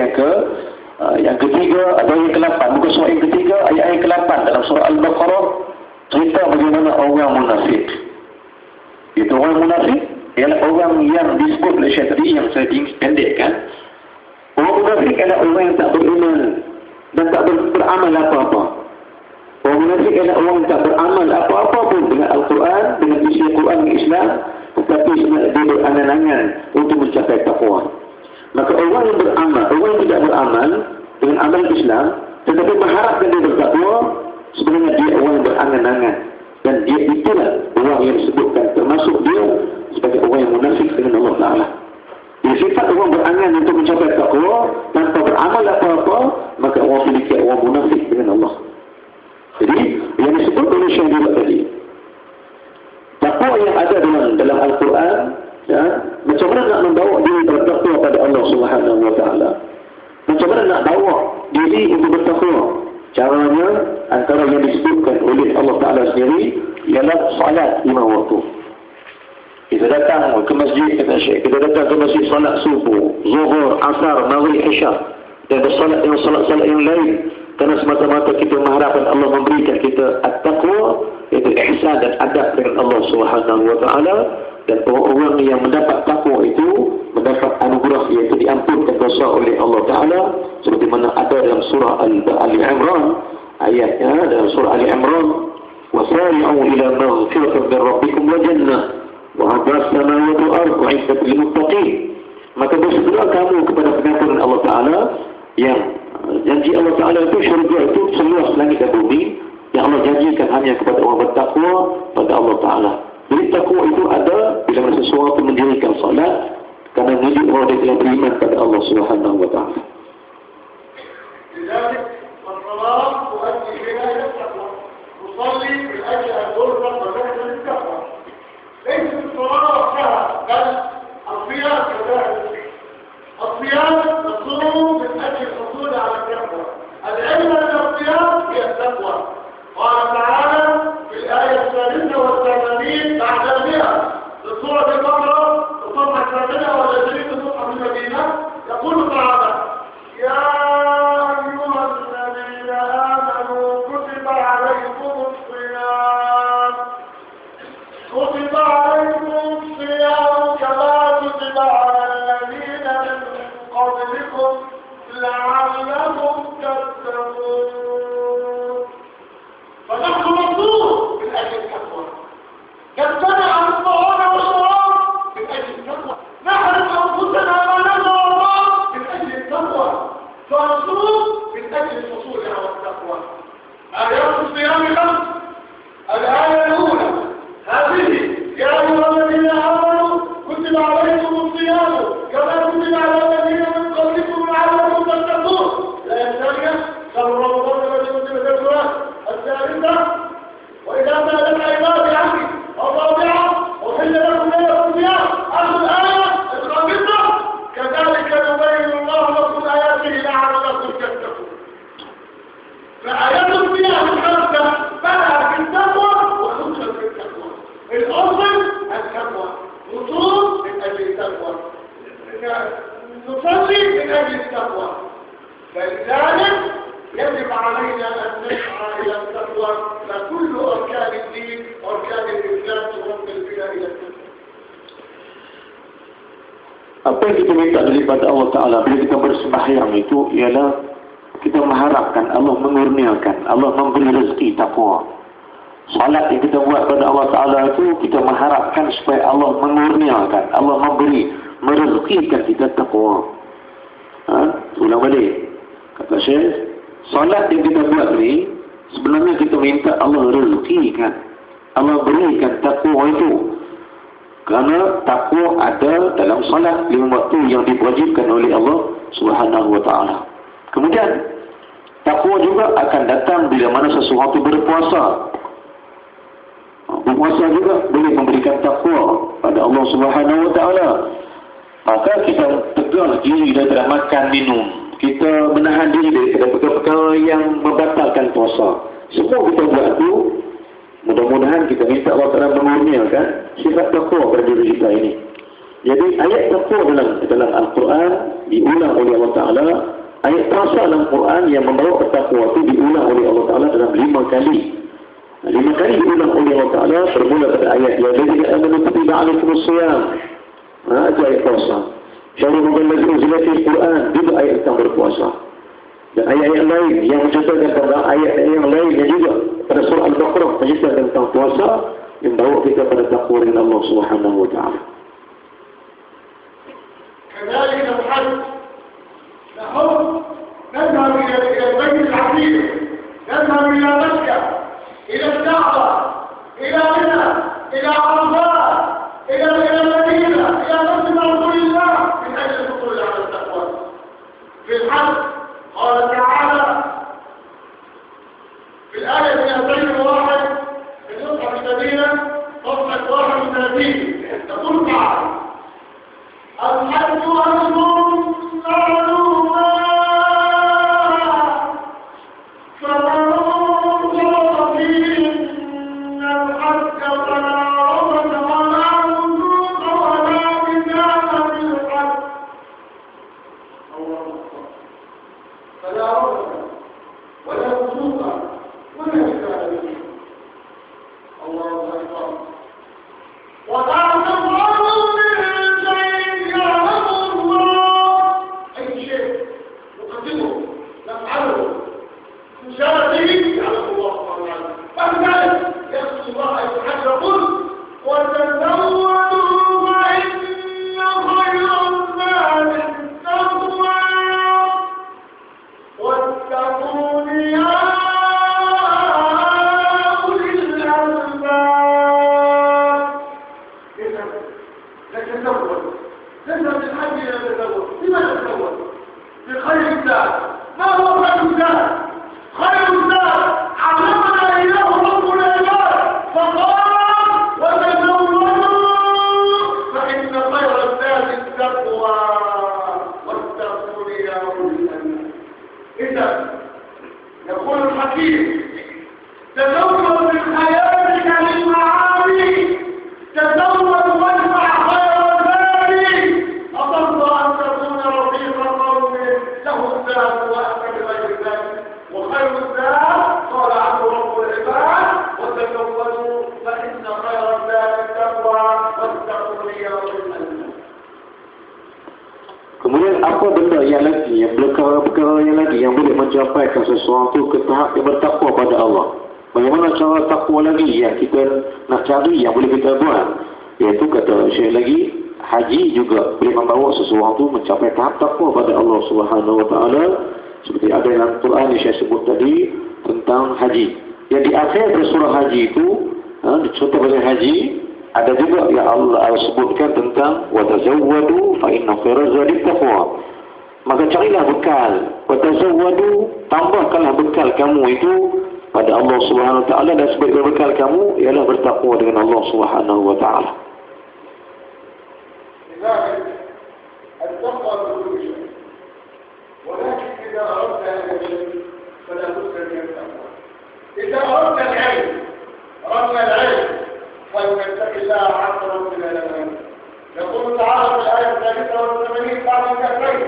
yang ketiga atau yang ke-8, bukan surah yang ketiga, ayat yang ke-8 dalam surah Al-Baqarah, cerita bagaimana orang munafik. Itu orang munafik ialah orang yang disebut oleh Syekh tadi, yang saya pendekkan. Orang munafik adalah orang yang tak beriman dan tak beramal apa-apa. Orang munafik adalah orang yang tak beramal apa-apa pun dengan Al-Quran, dengan isi Al-Quran dan Islam, tetapi sebenarnya dia berangan-angan untuk mencapai takwa. Maka orang yang beramal, orang yang tidak beramal dengan amal Islam, tetapi mengharapkan dia bertakwa, sebenarnya dia orang yang berangan-angan. Dan dia itulah orang yang disebutkan, termasuk dia sebagai orang yang munafik dengan Allah Ta'ala. Jadi sifat orang berangan untuk mencapai takwa tanpa beramal apa-apa, maka orang memiliki orang munafik dengan Allah. Jadi yang disebut oleh Syekh tadi, takwa yang ada dalam Al-Quran, ya, macam mana nak membawa diri bertakwa pada Allah Subhanahu wa taala? Macam mana nak bawa diri untuk bertakwa? Caranya antara yang disebutkan oleh Allah Taala sendiri ialah solat 5 waktu. Kita datang ke masjid, kata Syekh, kita datang ke masjid solat subuh, zuhur, asar, maghrib, isya, dan bersolat dengan solat-solat yang lain, kerana semata-mata kita mengharapkan Allah memberikan kita at-taqwa, iaitu ihsan dan adab dengan Allah Subhanahu wa taala. Dan orang-orang yang mendapat takwa itu mendapat anugerah, iaitu diampunkan dosa oleh Allah Ta'ala, seperti mana ada dalam surah Ali Imran, ayatnya dalam surah Ali Imran, وَسَارِعُوا إِلَى مَغْفِرَةٍ مِنْ رَبِّكُمْ وَجَنَّةٍ وَعَرْضُهَا السَّمَاوَاتُ وَالْأَرْضُ أُعِدَّتْ لِلْمُتَّقِينَ. Maka bersegera kamu kepada pengampunan Allah Ta'ala, yang janji Allah Ta'ala itu syurga itu seluas langit dan bumi, yang Allah janjikan hanya kepada orang bertakwa pada Allah Ta'ala. Jadi takwa itu ada bila mana seseorang itu mendirikan salat kerana menunjuk bahawa dia telah beriman pada Allah Subhanahu wa taala. لذلك الصلاة تؤدي بنا إلى التقوى. نصلي من أجل أن نرزق ونحن للتقوى. ليست الصلاة وحدها، بل الصيام كذلك. الصيام نصوم من أجل الحصول على التقوى. العلم أن الصيام هي التقوى. قال تعالى في الآية 83 بعد 100 في سورة البقرة، الصفحة 23 في صفحة المدينة، يقول تعالى: يا أيها الذين شهر رمضان الذي أنزل فيه القرآن. الثالثة وإذا سألك عبادي عني. الرابعة أحل لكم ليلة الصيام. الآية الخامسة كذلك يبين الله لكم آياته لعلكم تتقون. فآيات الصيام الخمسة بدأ في التقوى وتدخل في التقوى. الأصل التقوى، نصوص من أجل التقوى، نصلي من أجل التقوى. فلذلك يجب علينا أن نسعى إلى التقوى، فكل أركان الدين وأركان الإسلام ترمز بنا إلى التقوى. Apa yang kita minta daripada Allah Ta'ala bila kita bersembahyang itu ialah kita mengharapkan Allah mengurniakan, Allah memberi rezeki takwa. Salat yang kita buat pada Allah Ta'ala itu kita mengharapkan supaya Allah mengurniakan, Allah memberi, merezekikan kita takwa. Ulang balik. Kata Syekh, salat yang kita buat ni sebenarnya kita minta Allah rezekikan, Allah berikan takwa itu. Kerana takwa ada dalam salat 5 waktu yang diwajibkan oleh Allah Subhanahu wa Ta'ala. Kemudian takwa juga akan datang bila mana sesuatu berpuasa. Berpuasa juga boleh memberikan takwa pada Allah Subhanahu wa Ta'ala. Maka kita tegar diri daripada makan minum, kita menahan diri daripada perkara-perkara yang membatalkan puasa. Semua kita buat itu, mudah-mudahan kita minta Allah Ta'ala mengurniakan sifat takwa pada diri kita ini. Jadi ayat takwa dalam Al-Quran diulang oleh Allah Ta'ala. Ayat puasa dalam Quran yang membawa takwa itu diulang oleh Allah Ta'ala dalam 5 kali. 5 kali diulang oleh Allah Ta'ala bermula pada ayat ya ladzina amanu kutiba alaikumus shiyam. Itu ayat puasa. Syahrul Ramadan unzila fihi Quran, juga ayat tentang berpuasa. Dan ayat-ayat lain yang menceritakan tentang ayat yang lainnya juga pada surah Al-Baqarah menceritakan tentang puasa yang bawa kita pada takwa dengan Allah Subhanahu wa Ta'ala. كذلك الحج نحب نذهب إلى البيت العتيق، نذهب إلى مكة، إلى الكعبة، إلى منى، إلى عرفات، إلى المدينة، إلى مسجد رسول الله من أجل الحصول على التقوى. في الحج قال تعالى في الآية 201 في نصح المدينة صفحة 31 تقول تعالى الحج أشهر معلومات فمن فرض فيهن الحج فلا رفث ولا فسوق ولا جدال في الحج. الله أكبر. فلا رفث ولا فسوق ولا جدال في الحج. الله أكبر. ولا تفعلوا من شيء يعلمه الله. أي شيء نقدمه نفعله من شرعه يعلم الله سبحانه وتعالى. فلذلك يقصد الله أن يحرقون وتزودوا فإن خير الزاد التقوى واتقون يا أولي الألباب. نتزود نذهب للحج إلى التزود. لما نتزود؟ بخير الزاد. ما هو خير الزاد؟ خير الزاد علمنا إله رب العباد فقال وتزودوا فإن خير الزاد التقوى واتقون يا أولي الألباب. إذا يقول الحكيم تزود من حياتك للمعالي، تزود وادفع خير الزاد، أترضى أن تكون رفيق قوم له الزاد وأنت بغير ذلك. وخير الزاد قال عنه رب العباد وتزودوا فإن خير الزاد التقوى واتقون يا أولي الألباب. Kemudian apa benda yang lagi, yang perkara-perkara yang lagi yang boleh mencapaikan sesuatu ke tahap yang bertakwa pada Allah. Bagaimana cara takwa lagi yang kita nak cari yang boleh kita buat? Iaitu kata Syekh lagi, haji juga boleh membawa sesuatu mencapai tahap takwa pada Allah Subhanahu wa Ta'ala. Seperti ada dalam Quran yang saya sebut tadi tentang haji. Yang di akhir surah haji itu, cerita pasal haji, ada juga yang Allah sebutkan tentang watazawwadu fa inna khairaz zadi taqwa. Maka carilah bekal. Watazawwadu tambahkanlah bekal kamu itu pada Allah Subhanahu Wa Taala, dan sebagai bekal kamu ialah bertakwa dengan Allah Subhanahu Wa Taala. التقوى بكل شيء، ولكن إذا أردت العلم فلا بد من التقوى. إذا أردت العلم فلنتق الله حتى ربنا لنا. يقول تعالى في الآية 83 بعد الكفين: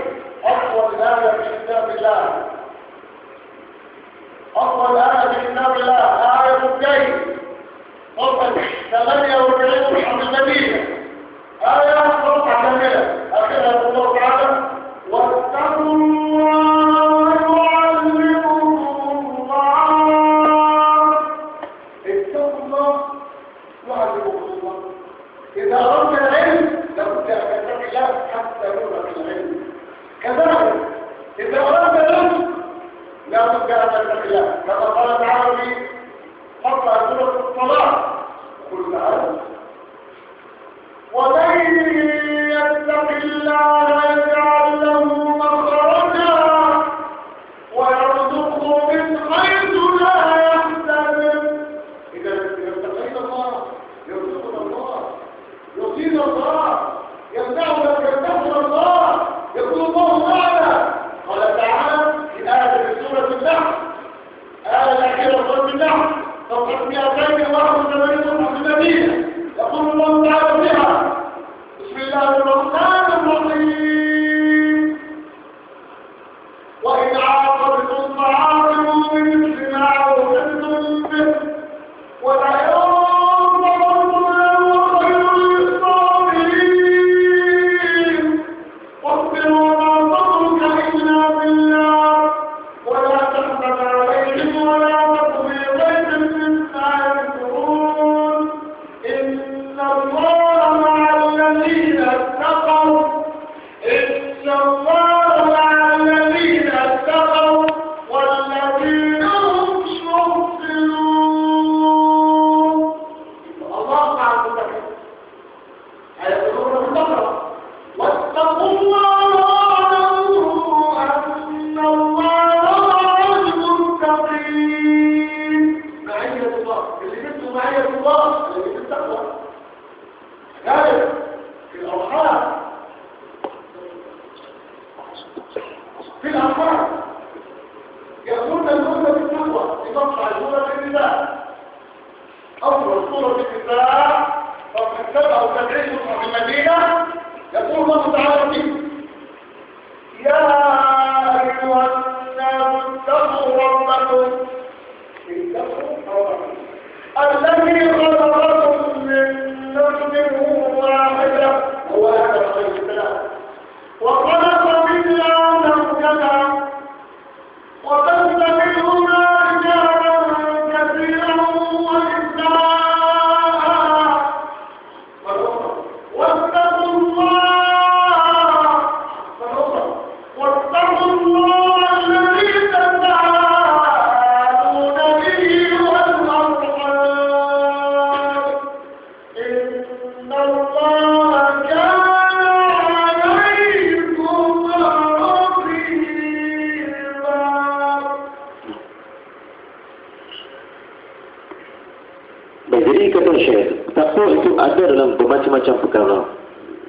أقوى الآية في كتاب الله، أقوى الآية في كتاب الله آية الكيل، صفحة 48 من المدينة، آية صفحة كاملة آخرها الله تعالى: واتقوا الله يعلمكم الله. اتقوا الله يعلمكم الله. إذا أردت العلم لابد أن تتقي الله حتى يورث العلم. كذلك إذا أردت العلم لابد أن تتقي الله، كما قال تعالى في فضل سورة الصلاة: قل تعالى ومن يتق الله يجعل له مخرجا ويرزقه من حيث لا يحتسب. إذا اتقيت الله يرزقنا الله، يعطينا الله، يمنعنا يمنعنا الله، يقول الله معنا. قال تعالى في آية سورة النحل، آية الأخيرة سورة النحل صفحة 281 في المدينة، يقول الله تعالى فيها: بسم الله الرحمن الرحيم: وإن عاقبتم فعاقبوا بمثل ما عوقبتم به ولئن صبرتم لهو خير للصابرين واصبر وما صبرك إلا بالله ولا تحزن عليهم ولا تك في ضيق مما يمكرون إن الله مع الذين اتقوا والذين هم محسنون. الله مع المتقين. هيقولون بالبقرة: واتقوا الله واعلموا أن الله مع المتقين. معية الله، اللي جبتوا معية الله اللي جبت التقوى. كذلك في الأرحام، في الأرحام يقولون الأمة بالتقوى في مقطع سورة النساء، أول سورة النساء صفحة 77 في المدينة، يقول الله تعالى فيه: يا أيها الناس اتقوا ربكم الذي خلقكم من نفس واحدة، هو آدم عليه السلام، وخلق منها زوجها وبث منهما رجالا كثيرا ونساء واتقوا الله الذي تساءلون به والأرحام إن الله كان عليكم رقيبا. Jadi kata Syekh, takwa itu ada dalam bermacam-macam perkara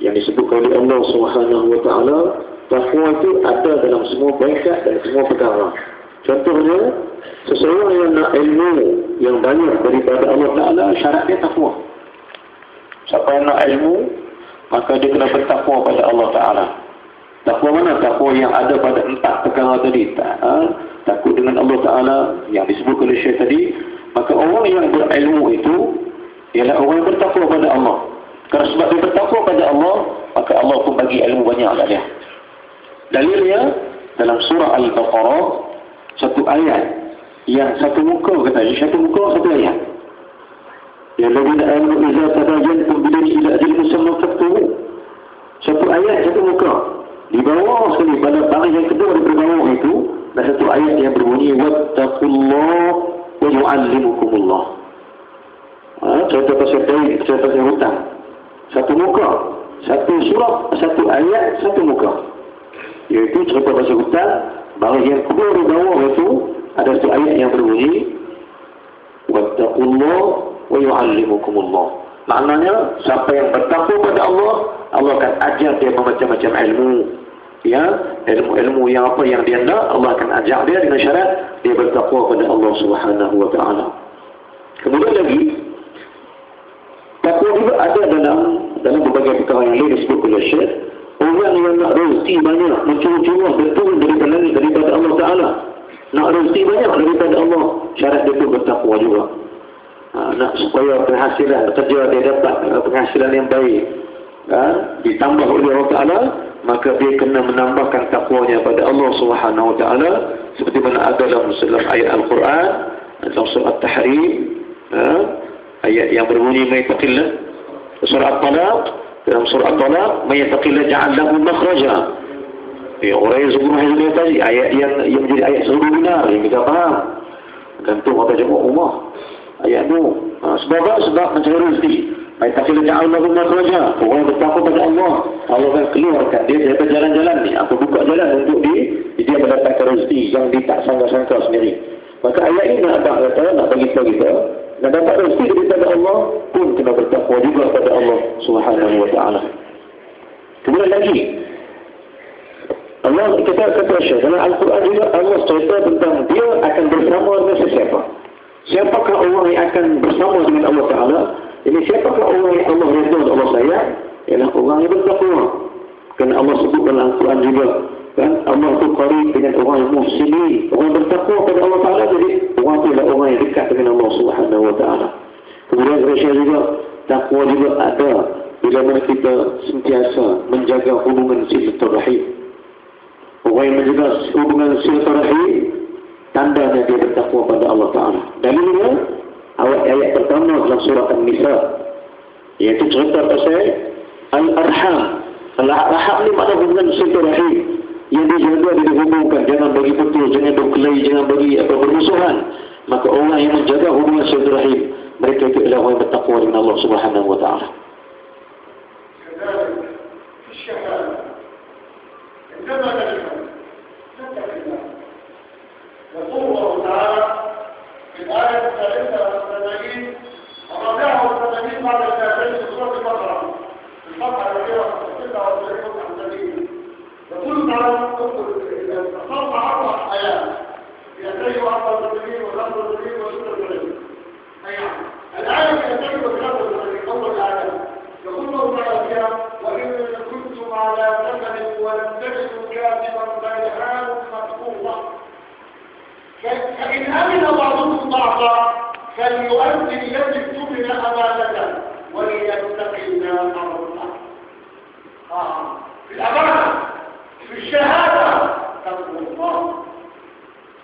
yang disebutkan oleh Allah Subhanahu Wa Taala. Takwa itu ada dalam semua perkara dan semua perkara. Contohnya, seseorang yang nak ilmu yang banyak daripada Allah Taala, syaratnya takwa. Siapa yang nak ilmu, maka dia kena bertakwa pada Allah Taala. Takwa mana? Takwa yang ada pada 4 perkara tadi. Takut dengan Allah Taala yang disebutkan oleh Syekh tadi. Maka orang yang berilmu itu ialah orang yang bertakwa pada Allah. Kerana sebab dia bertakwa pada Allah, maka Allah pun bagi ilmu banyak pada dia. Dalilnya dalam surah Al-Baqarah, satu ayat yang satu muka, kata dia, satu muka satu ayat. Ya alladzina amanu idza tadayantum bidayn ila ajalin musamma faktubu. Satu ayat satu muka. Di bawah sekali pada baris yang kedua di bawah itu ada satu ayat yang berbunyi wattaqullaha wa yu'allimukumullah. Cerita pasal dain, cerita pasal hutang. Satu muka, satu surah, satu ayat, satu muka. Iaitu cerita pasal hutang Bahagian yang kedua di bawah itu ada satu ayat yang berbunyi wattaqullah wa yu'allimukumullah. Maknanya siapa yang bertakwa pada Allah, Allah akan ajar dia macam-macam ilmu. Ya, ilmu yang apa yang dia nak, Allah akan ajar dia dengan syarat dia bertakwa pada Allah Subhanahu wa taala. Kemudian lagi takwa juga ada dalam berbagai perkara yang lain disebut oleh Syekh. Orang yang nak rezeki banyak, mencuri-curi betul daripada Allah Ta'ala. Nak rezeki banyak daripada Allah, syarat dia pun bertakwa juga. Nak supaya penghasilan kerja dia dapat penghasilan yang baik, ditambah oleh Allah Ta'ala, maka dia kena menambahkan takwanya pada Allah Subhanahu Wa Ta'ala, seperti mana ada dalam ayat Al-Quran, dalam surah At-Tahrim, ayat yang berbunyi maytaqillah, surah At-Talaq. Dalam surah At-Talaq, maytaqillah ja'al lahu makhraja. Orang yang sungguh ini tadi ayat yang menjadi ayat seluruh benar yang kita faham. Gantung apa jemaah rumah. Ayat itu sebab mencari rezeki. Maytaqillah ja'al lahu makhraja. Orang yang bertakwa pada Allah, Allah akan keluarkan dia daripada jalan-jalan ni, atau buka jalan untuk dia mendapatkan rezeki yang dia tak sangka-sangka sendiri. Maka ayat ini nak bagi tahu kita, nak dapat rezeki daripada Allah pun kena bertakwa juga pada Allah Subhanahu wa taala. Kemudian lagi Allah kita kata dalam Al-Quran juga Allah cerita tentang dia akan bersama dengan sesiapa. Siapakah orang yang akan bersama dengan Allah Taala? Ini siapakah orang yang Allah redha, Allah sayang? Ialah orang yang bertakwa. Kerana Allah sebut dalam Al-Quran juga, kan, Allah itu qarib dengan orang yang muhsinin, orang bertakwa pada Allah Ta'ala. Jadi orang itu adalah orang yang dekat dengan Allah Subhanahu Wa Ta'ala. Kemudian Rasul juga takwa juga ada bila mana kita sentiasa menjaga hubungan silaturahim. Orang yang menjaga hubungan silaturahim, tandanya dia bertakwa pada Allah Ta'ala. Dalilnya ayat pertama dalam surah An-Nisa, iaitu cerita pasal Al-Arham. Al-Arham ni makna hubungan silaturahim yang dijaga, dihubungkan, jangan bagi putus, jangan berkelahi, jangan bagi bermusuhan. Maka orang yang menjaga hubungan silaturahim, mereka itu adalah orang yang bertakwa dengan Allah Subhanahu wa taala. يقول الله تعالى في الآية 83 الرابعة والثمانين بعد الآيتين في سورة البقرة الصفحة الأخيرة 96 عن سبيل. يقول تعالى تصرف 4 آيات ينتهي 84 و85 و86. الآية ينتهي ب85 أول آية يقول الله تعالى فيها وإن كنتم على سفر ولم تجدوا كاتبا فرهان مكتوبة فإن أمن بعضكم بعضا فليؤدي الذي اؤتمن أمانته وليتق الله ربه. في الأمانة في الشهادة تقوى الله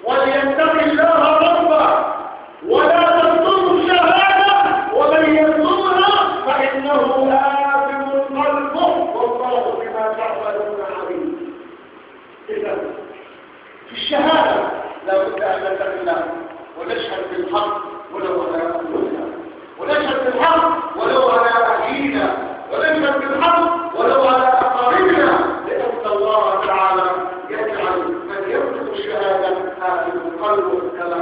وليتق الله ربه ولا تكتموا الشهادة ومن يكتمها فإنه آثم قلبه والله بما تعملون عليم. إذا في الشهادة لا بد أن نتقي الله ونشهد بالحق ولو على أنفسنا، ونشهد بالحق ولو على أهلينا، ونشهد بالحق ولو على أقاربنا، لأن الله تعالى يجعل من يكتب الشهادة آثم قلبه كما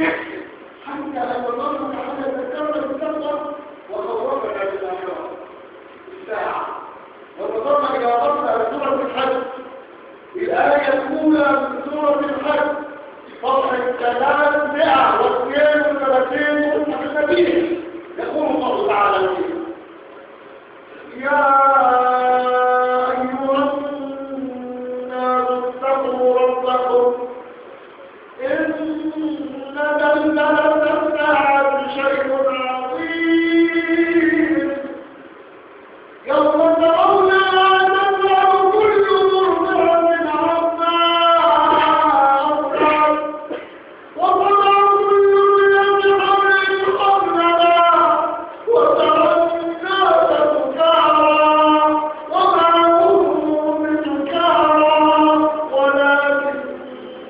حتى أن الله تعالى ذكرنا بالتقوى وخوفنا بالآخرة الساعة. ونظرنا إلى ربنا سورة الحج الآية الأولى من سورة الحج صفحة 332 النبي يقول الله تعالى فيه: يا أيها الناس اتقوا ربكم إن زلزلة الساعة شيء عظيم يوم ترونها تذهل كل مرضعة عما أرضعت وتضع كل ذات حمل حملها وترى الناس سكارى وما هم بسكارى ولكن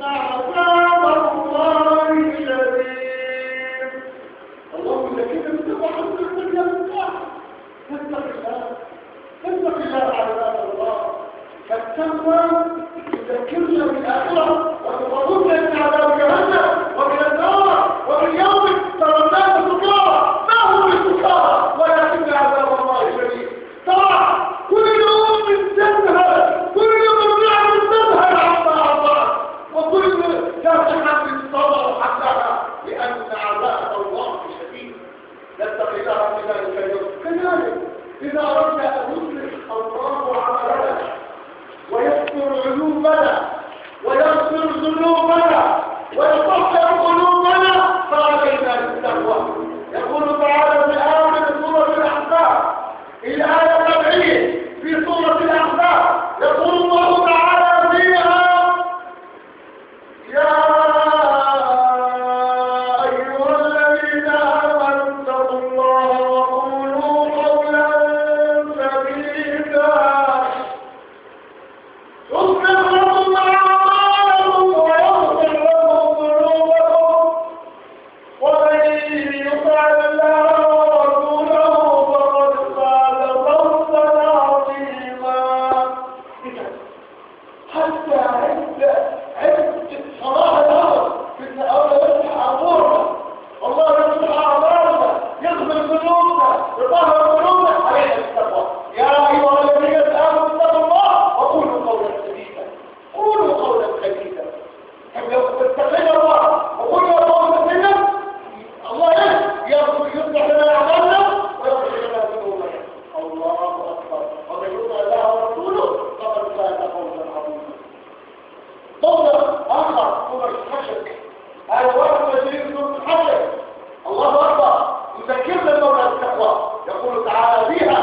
عذاب الله شديد. اللهم لكن اتبع الدنيا الساعة. اتق الله عباد الله. فالتقوى تذكرنا بالآخرة وتخرجنا من عذاب جهنم ومن النار ومن يوم ترى الناس سكارى ما هم بسكارى ولكن عذاب الله شديد. ترى كل يوم تذهل كل مرضعة تذهل عما أرضعت وكل ذات حمل صبر حملها لأن عذاب الله شديد. نتقي الله من ذلك اليوم. كذلك إذا أردنا أن يصلح الله عملنا ويستر عيوبنا ويغفر ذنوبنا ويطهر قلوبنا فعلينا بالتقوى. يقول تعالى في آخر سورة الأحزاب الآية 70 في سورة الأحزاب يقول الله تعالى فيها: يا أيها الذين آمنوا اتقوا الله وقولوا قولا سديدا يصلح لكم أعمالكم ويغفر لكم ذنوبكم ومن يطع الله ورسوله فقد فاز فوزا عظيما. حتى عند صلاح الأمر في الأول يصلح أمورنا الله يصلح أعمالنا يغفر ذنوبنا يطهر قلوبنا علينا التقوى. يا أيها الذين آمنوا اتقوا الله وقولوا قولا سديدا. قولوا قولا سديدا. لو اتقينا الله وقلنا قولا سديدا الله يصلح لنا أعمالنا ويغفر لنا ذنوبنا. الله أكبر. ومن يطع الله ورسوله فقد فاز فوزا عظيما. موضع آخر سورة الحشر هذا 21 سورة الحشر. الله أكبر. يذكرنا المولى التقوى يقول تعالى فيها: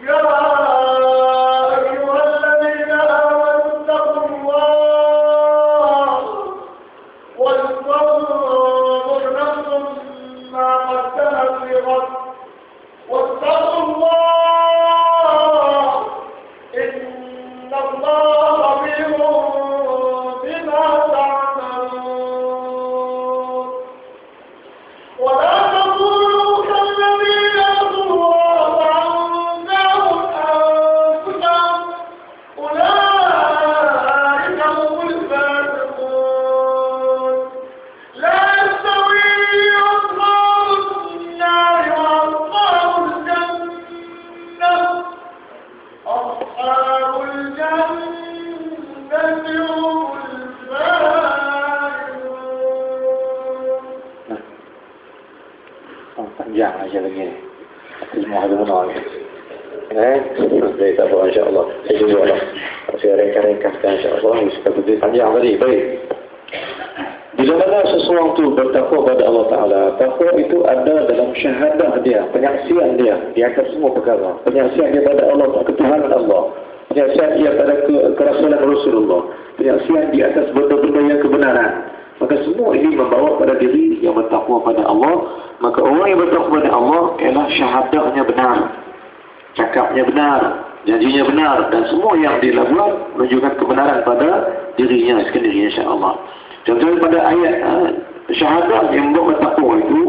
يا أيها الذين آمنوا اتقوا الله ولتنظر نفس ما قدمت لغد واتقوا الله إن الله خبير بما تعملون. ولا تكونوا كالذين يضروا الله عنهم أنفسهم أولئك هم الفاسقون. لا يستوي أصحاب النار وأصحاب الجنة. أصحاب الجنة هم الفائزون. Panjang aja lagi ni. Semua ada benar. Baik, tak apa, insyaAllah. Saya jumpa lah. Saya ringkas-ringkaskan insyaAllah. Seperti panjang tadi. Baik. Bila mana seseorang itu bertakwa pada Allah Ta'ala, takwa itu ada dalam syahadah dia, penyaksian dia di atas semua perkara. Penyaksian dia pada Allah, ketuhanan Allah. Penyaksian dia pada kerasulan Rasulullah. Penyaksian di atas benda-benda yang kebenaran. Maka semua ini membawa pada diri yang bertakwa pada Allah. Maka orang yang bertakwa pada Allah ialah syahadahnya benar, cakapnya benar, janjinya benar, dan semua yang dilakukan menunjukkan kebenaran pada dirinya sendiri, insya-Allah. Contohnya pada ayat syahadah yang membuat bertakwa itu,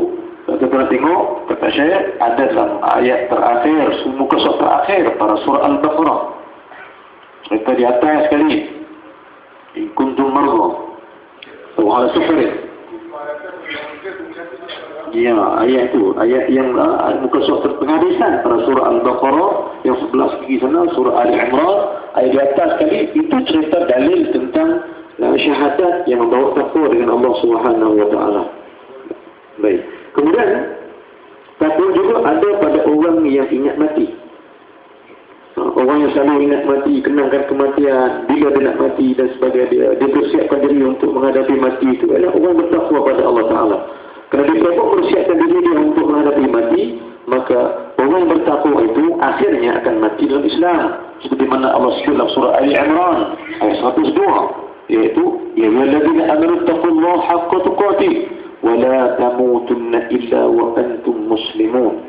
kita pernah tengok kata Syekh ada dalam ayat terakhir, muka surat terakhir pada surah Al-Baqarah. Cerita di atas sekali. In kuntum marḍā aw 'alā safarin Ya, ayat itu, ayat yang muka surat penghabisan pada surah Al-Baqarah yang 11 pergi sana, surah Ali Imran, ayat di atas sekali itu cerita dalil tentang syahadat yang membawa takwa dengan Allah Subhanahu wa taala. Baik. Kemudian takwa juga ada pada orang yang ingat mati. Orang yang selalu ingat mati, kenangkan kematian, bila dia nak mati dan sebagainya, dia bersiapkan diri untuk menghadapi mati itu adalah orang bertakwa pada Allah Ta'ala. Kerana dia dapat bersiapkan diri dia untuk menghadapi mati, maka orang yang bertakwa itu akhirnya akan mati dalam Islam. Seperti mana Allah sebut dalam surah Ali Imran ayat 102, iaitu ya ayyuhallazina amanu taqullaha haqqa tuqatih wa la tamutunna illa wa antum muslimun.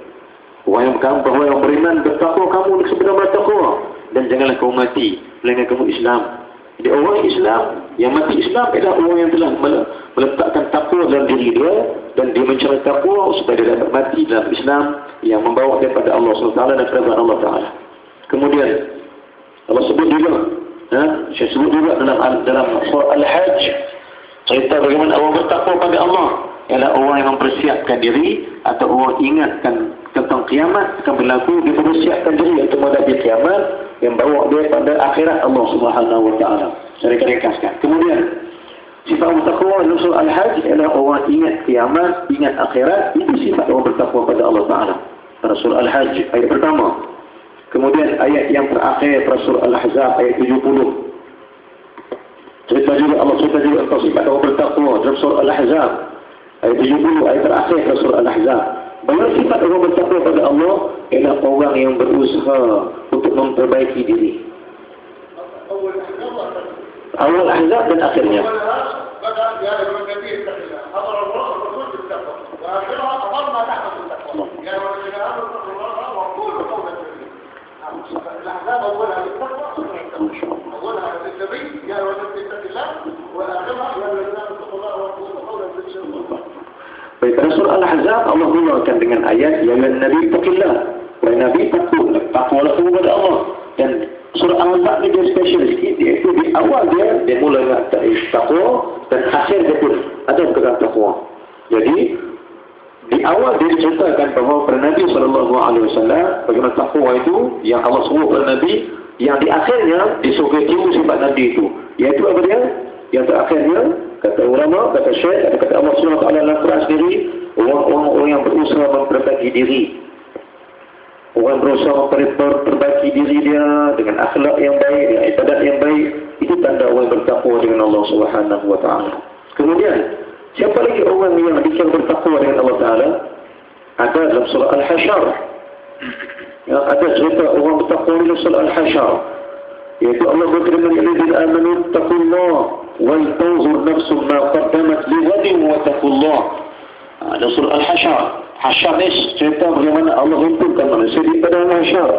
Orang yang beriman bertakwa kamu sebenarnya bertakwa dan janganlah kamu mati melainkan kamu Islam. Jadi orang Islam yang mati Islam adalah orang yang telah meletakkan takwa dalam diri dia dan dia mencari takwa supaya dia dapat mati dalam Islam yang membawa daripada Allah SWT dan kerajaan Allah Taala. Kemudian Allah sebut juga, saya sebut juga dalam surah Al-Hajj cerita bagaimana orang bertakwa pada Allah ialah orang yang mempersiapkan diri atau orang ingatkan tentang kiamat akan berlaku, dia mempersiapkan diri untuk menghadapi kiamat yang bawa dia pada akhirat Allah Subhanahu wa taala. Saya ringkaskan. Kemudian sifat orang bertakwa dalam surah Al-Hajj ialah orang ingat kiamat, ingat akhirat, itu sifat orang bertakwa pada Allah Taala. Pada surah Al-Hajj ayat pertama. Kemudian ayat yang terakhir pada surah Al-Ahzab ayat 70. Cerita juga Allah cerita juga tentang sifat orang bertakwa dalam surah Al-Ahzab ayat 70, ayat terakhir pada surah Al-Ahzab. Bahawa sifat orang bertakwa pada Allah ialah orang yang berusaha untuk memperbaiki diri. Awal Ahzab dan akhirnya. Baik, pada surah Al-Ahzab Allah mulakan dengan ayat ya Nabi taqillah, wahai Nabi takwalah kamu kepada Allah. Dan surah Al-Ahzab ni dia special sikit, iaitu di awal dia mula dengan takwa dan akhir dia pun ada perkataan takwa. Jadi di awal dia diceritakan bahawa pada Nabi SAW bagaimana takwa itu yang Allah suruh pada Nabi, yang di akhirnya disuruh tiru sifat Nabi itu, iaitu apa dia? Yang terakhirnya kata ulama, kata syekh, kata Allah SWT dalam Quran sendiri, orang yang berusaha memperbaiki diri, orang berusaha memperbaiki diri dia dengan akhlak yang baik, dengan ibadat yang baik, itu tanda orang bertakwa dengan Allah Subhanahu wa taala. Kemudian siapa lagi orang yang dikira bertakwa dengan Allah Taala? Ada dalam surah Al-Hasyr. Ya, ada cerita orang bertakwa dalam surah Al-Hasyr, yaitu Allah berfirman alladzina amanu taqullaha wal tanzur nafsum ma qaddamat lighadin wa taqullah. Dalam surah Al-Hasyr. Hasyr ni cerita bagaimana Allah himpunkan manusia di padang mahsyar,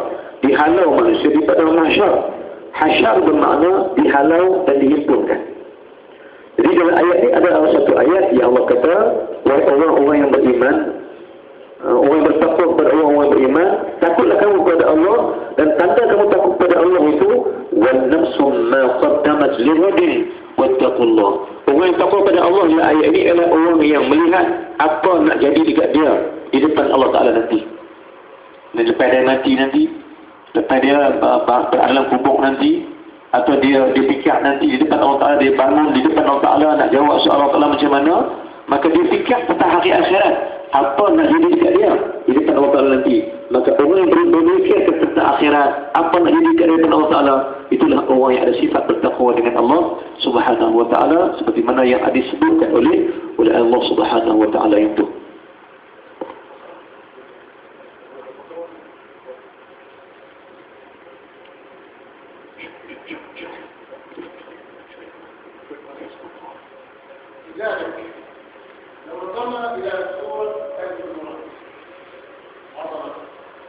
dihalau manusia di padang mahsyar. Hasyr bermakna dihalau dan dihimpunkan. Jadi dalam ayat ini ada satu ayat yang Allah kata, wahai orang-orang yang beriman, orang yang bertakwa kepada orang yang beriman, takutlah kamu kepada Allah, dan tanda kamu takut kepada Allah itu wan nafsum ma qaddamat lighadin wattaqullah. Orang yang takwa kepada Allah dalam ayat ini adalah orang yang melihat apa nak jadi dekat dia di depan Allah Taala nanti. Dan lepas dia mati nanti, lepas dia berada dalam kubur nanti, atau dia fikir nanti di depan Allah Taala, dia bangun di depan Allah Taala nak jawab soal Allah Taala macam mana, maka dia fikir tentang hari akhirat, apa nak jadi dekat dia di depan Allah Taala nanti. Maka orang yang berfikir tentang akhirat, apa nak jadi dekat dia depan Allah Taala, itulah orang yang ada sifat bertakwa dengan Allah Subhanahu wa taala, seperti mana yang disebutkan oleh Allah Subhanahu wa taala itu. لذلك لو نظرنا إلى سورة الجمعة عظمة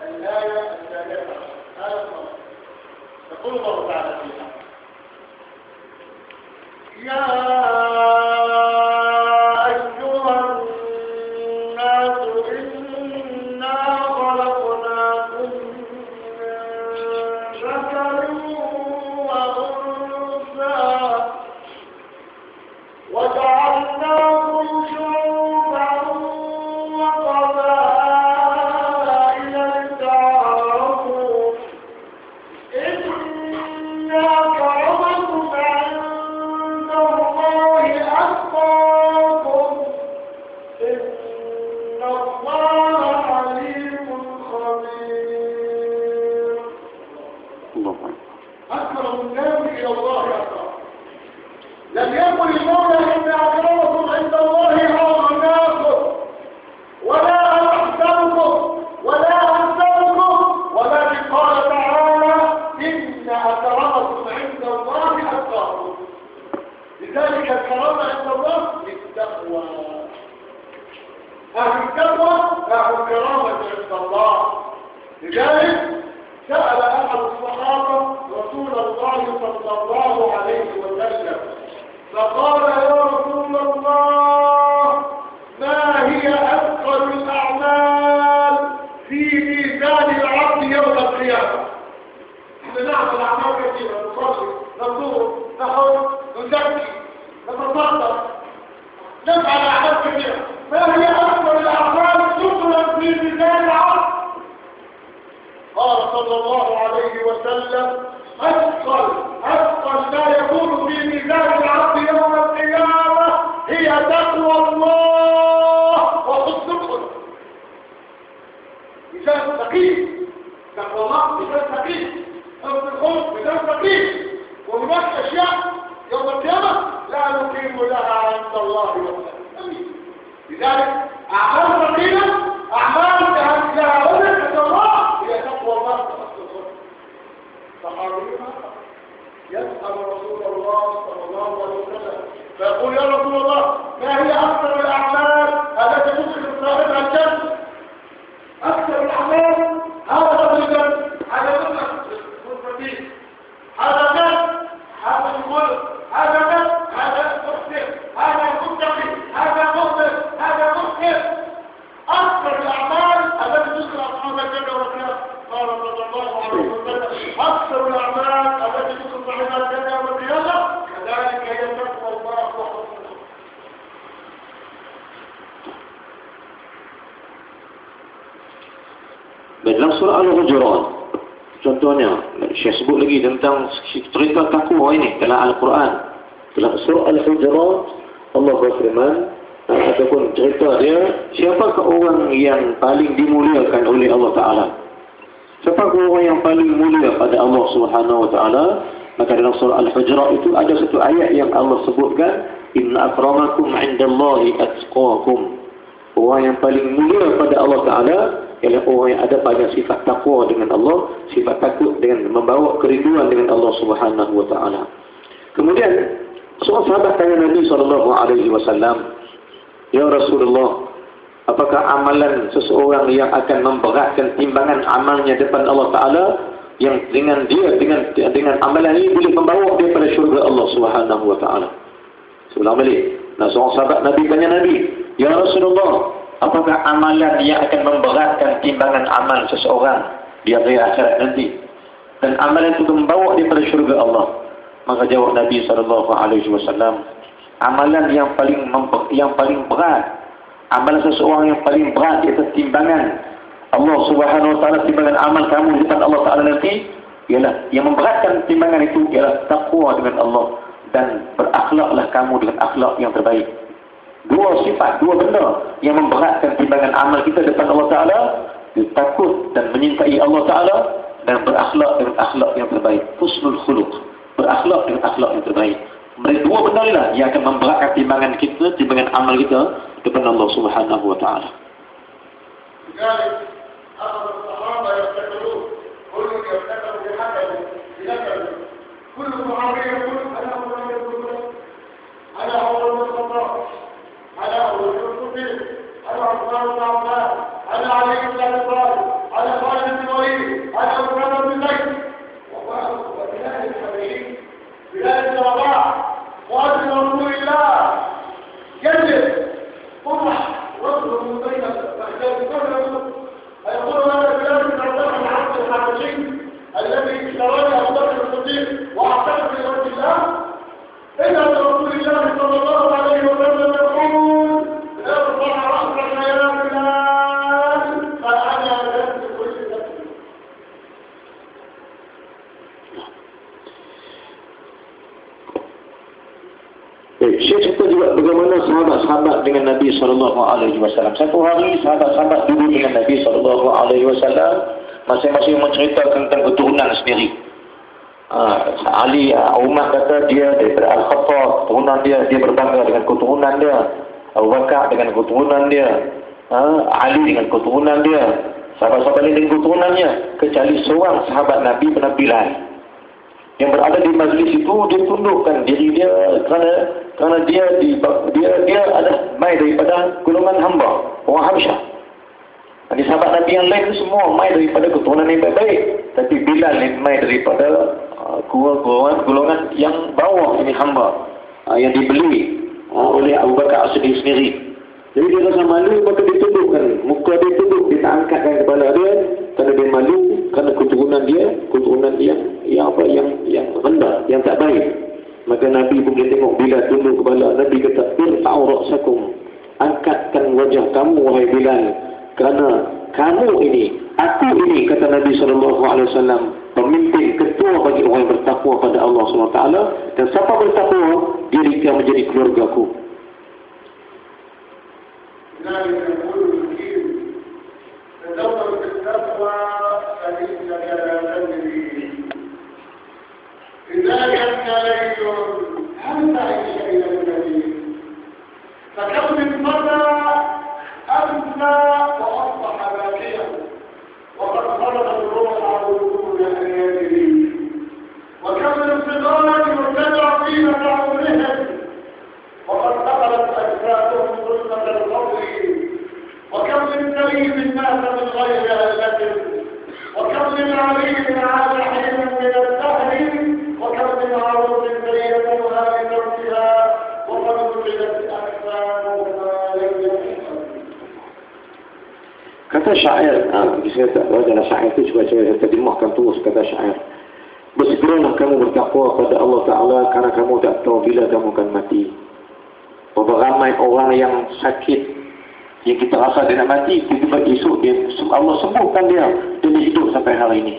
الآية الثالثة آية الله يقول الله تعالى فيها يا أيها الناس إنا خلقناكم من ذكر وأنثى وجعلناكم شعوبا لذلك سأل أحد الصحابة رسول الله صلى الله عليه وسلم فقال يا رسول الله ما هي أثقل الأعمال في ميزان العبد يوم القيامة؟ احنا نعمل أعمال كثيرة، نصلي، نصوم، نحج، نزكي، نتصدق، نفعل أعمال كثيرة، ما هي أثقل الأعمال تطلب في ميزان العبد؟ قال صلى الله عليه وسلم أثقل ما يكون في ميزان العبد يوم القيامة هي تقوى الله وحسن الخلق. ميزان ثقيل، تقوى الله ميزان ثقيل، حسن الخلق ميزان ثقيل، وهناك أشياء يوم القيامة لا نقيم لها عند الله وسلم. لذلك أعمال ثقيلة، أعمال لها وزن عند الله هي تقوى الله وحسن الخلق. صحابينا يسأل رسول الله صلى الله عليه وسلم فيقول يا رسول الله ما هي أكثر الأعمال التي تدخل صاحبها الجنة؟ أكثر الأعمال هذا الرجل، هذا المستقيم، هذا الناس، هذا الخلق، هذا الناس، هذا المحسن، هذا المتقي، هذا المؤمن، هذا المسلم. أكثر الأعمال التي تدخل أصحاب الجنة والقيامة قال صلى الله عليه وسلم أكثر الأعمال التي تدخل صاحبها الجنة والقيامة كذلك هي تقوى الله وحسن الخلق. Dalam surah Al-Hujurat, contohnya, Syekh sebut lagi tentang cerita takwa ini dalam Al-Quran. Dalam surah Al-Hujurat, Allah berfirman, ataupun cerita dia, siapakah orang yang paling dimuliakan oleh Allah Ta'ala? Siapakah orang yang paling mulia pada Allah Subhanahu Wa Ta'ala? Maka dalam surah Al-Hujurat itu ada satu ayat yang Allah sebutkan, Inna akramakum indallahi atqakum. Orang yang paling mulia pada Allah Ta'ala ialah orang yang ada pada sifat takwa dengan Allah, sifat takut dengan membawa kerinduan dengan Allah Subhanahu Wa Ta'ala. Kemudian seorang sahabat tanya Nabi SAW, Ya Rasulullah, apakah amalan seseorang yang akan memberatkan timbangan amalnya depan Allah Ta'ala, yang dengan amalan ini boleh membawa dia pada syurga Allah Subhanahu Wa Ta'ala? Seorang sahabat Nabi tanya Nabi, Ya Rasulullah, apakah amalan yang akan memberatkan timbangan amal seseorang di akhirat nanti, dan amalan itu membawa dia pada syurga Allah? Maka jawab Nabi SAW, amalan yang paling berat, amalan seseorang yang paling berat di atas timbangan Allah Subhanahu Wa Ta'ala, timbangan amal kamu di depan Allah Ta'ala nanti, ialah yang memberatkan timbangan itu ialah takwa dengan Allah dan berakhlaklah kamu dengan akhlak yang terbaik. Dua sifat, dua benda yang memberatkan timbangan amal kita depan Allah Ta'ala, takut dan menyintai Allah Ta'ala, dan berakhlak dengan akhlak yang terbaik. Husnul khuluq, berakhlak dengan akhlak yang terbaik. Mereka dua benda inilah yang akan memberatkan timbangan kita, timbangan amal kita depan Allah Subhanahu Wa Ta'ala. كل صحابي يقول أنا أول من يقول أنا أول من خطأ أنا أول من الصديق أنا عثمان بن عفان أنا علي بن أبي طالب أنا خالد بن الوليد أنا أسامة بن زيد وبلال الحبشي بلال بن رباح خادم رسول الله جلد قرح واصبر من بين أحداث كل فيقول هذا بلال بن رباح العبد الحبشي الذي اشتراني أبو بكر الصديق واعتقد لوجه الله إن رسول الله صلى الله عليه وسلم يقول ارفع رأسك يا بلال فأنا لست كل نفسي. Syekh cerita juga bagaimana sahabat-sahabat dengan Nabi SAW. Satu hari sahabat-sahabat duduk dengan Nabi SAW, masing-masing menceritakan tentang keturunan sendiri. Ali, Umar kata dia daripada Al-Khattab, keturunan dia berbangga dengan keturunan dia. Abu Bakar dengan keturunan dia, Ali dengan keturunan dia, sahabat-sahabat lain dengan keturunannya, kecuali seorang sahabat Nabi bernama Bilal yang berada di majlis itu. Dia tundukkan diri dia kerana dia adalah mai daripada golongan hamba orang Habsyah. Sahabat Nabi yang lain semua mai daripada keturunan yang baik-baik. Tapi Bilal ni mai daripada golongan yang bawah ini hamba. Yang dibeli oleh Abu Bakar As-Siddiq sendiri. Jadi dia rasa malu, maka dia tundukkan. Muka dia tunduk, dia tak angkatkan kepala dia. Kerana dia malu, kerana keturunan yang rendah, yang tak baik. Maka Nabi pun dia tengok Bilal tunduk kepala. Nabi kata, irfa'u ra'sakum. Angkatkan wajah kamu, wahai Bilal. Kerana kamu ini, aku ini, kata Nabi SAW, pemimpin ketua bagi orang yang bertakwa pada Allah SWT. Dan siapa bertakwa, diri dia menjadi keluargaku. ذلك يقول المسكين تدور في التقوى فإنك لا تدري إذا كنت ليل هل تعيش إلى الليل فكم من فتى أمسى وأصبح باكيا وقد خرج الروح وجود حياته وكم من صغار يرتجع طيلة عمرهم وقد دخلت أجسادهم ظلمة القبر وكم من كريم مات من غير أهلة وكم من عليم عاش حينا من الدهر وكم من عروض بيتها لتركها وقد وجدت أجسامها لم يحصل. Kata syair, saya tak tahu dalam syair itu cuba saya terjemahkan terus kata syair. Bersegeralah kamu bertakwa kepada Allah Ta'ala kerana kamu tak tahu bila kamu akan mati. Berapa ramai orang yang sakit, yang kita rasa dia nak mati, tiba-tiba esok Allah sembuhkan dia, dia hidup sampai hari ini.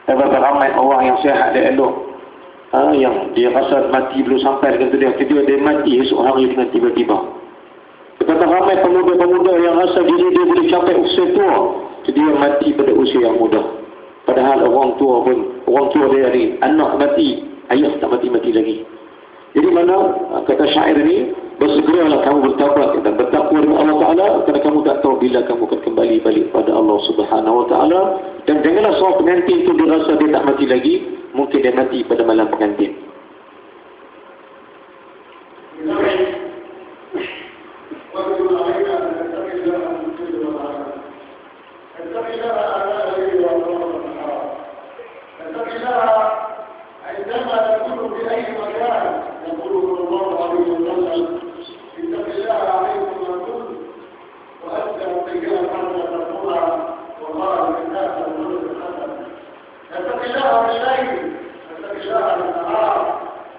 Dan berapa ramai orang yang sihat dia elok, yang dia rasa mati belum sampai dengan dia, tiba-tiba dia mati esok hari dengan tiba-tiba. Betapa ramai pemuda-pemuda yang rasa diri dia boleh capai usia tua, dia mati pada usia yang muda. Padahal orang tua dia ni, anak mati, ayah tak mati-mati lagi. Jadi mana kata syair ini, bersegeralah kamu bertaubat dan bertakwa dengan Allah Ta'ala kerana kamu tak tahu bila kamu akan kembali balik pada Allah Subhanahu Wa Ta'ala. Dan janganlah seorang pengantin itu dia rasa dia tak mati lagi, mungkin dia mati pada malam pengantin. عندما تكون في أي مكان يقول صلى الله عليه وسلم اتق الله عليكم ما كنت وأنت السيئة حتى تقولها والله الناس يقول الحسن اتق الله بالليل اتق الله بالنهار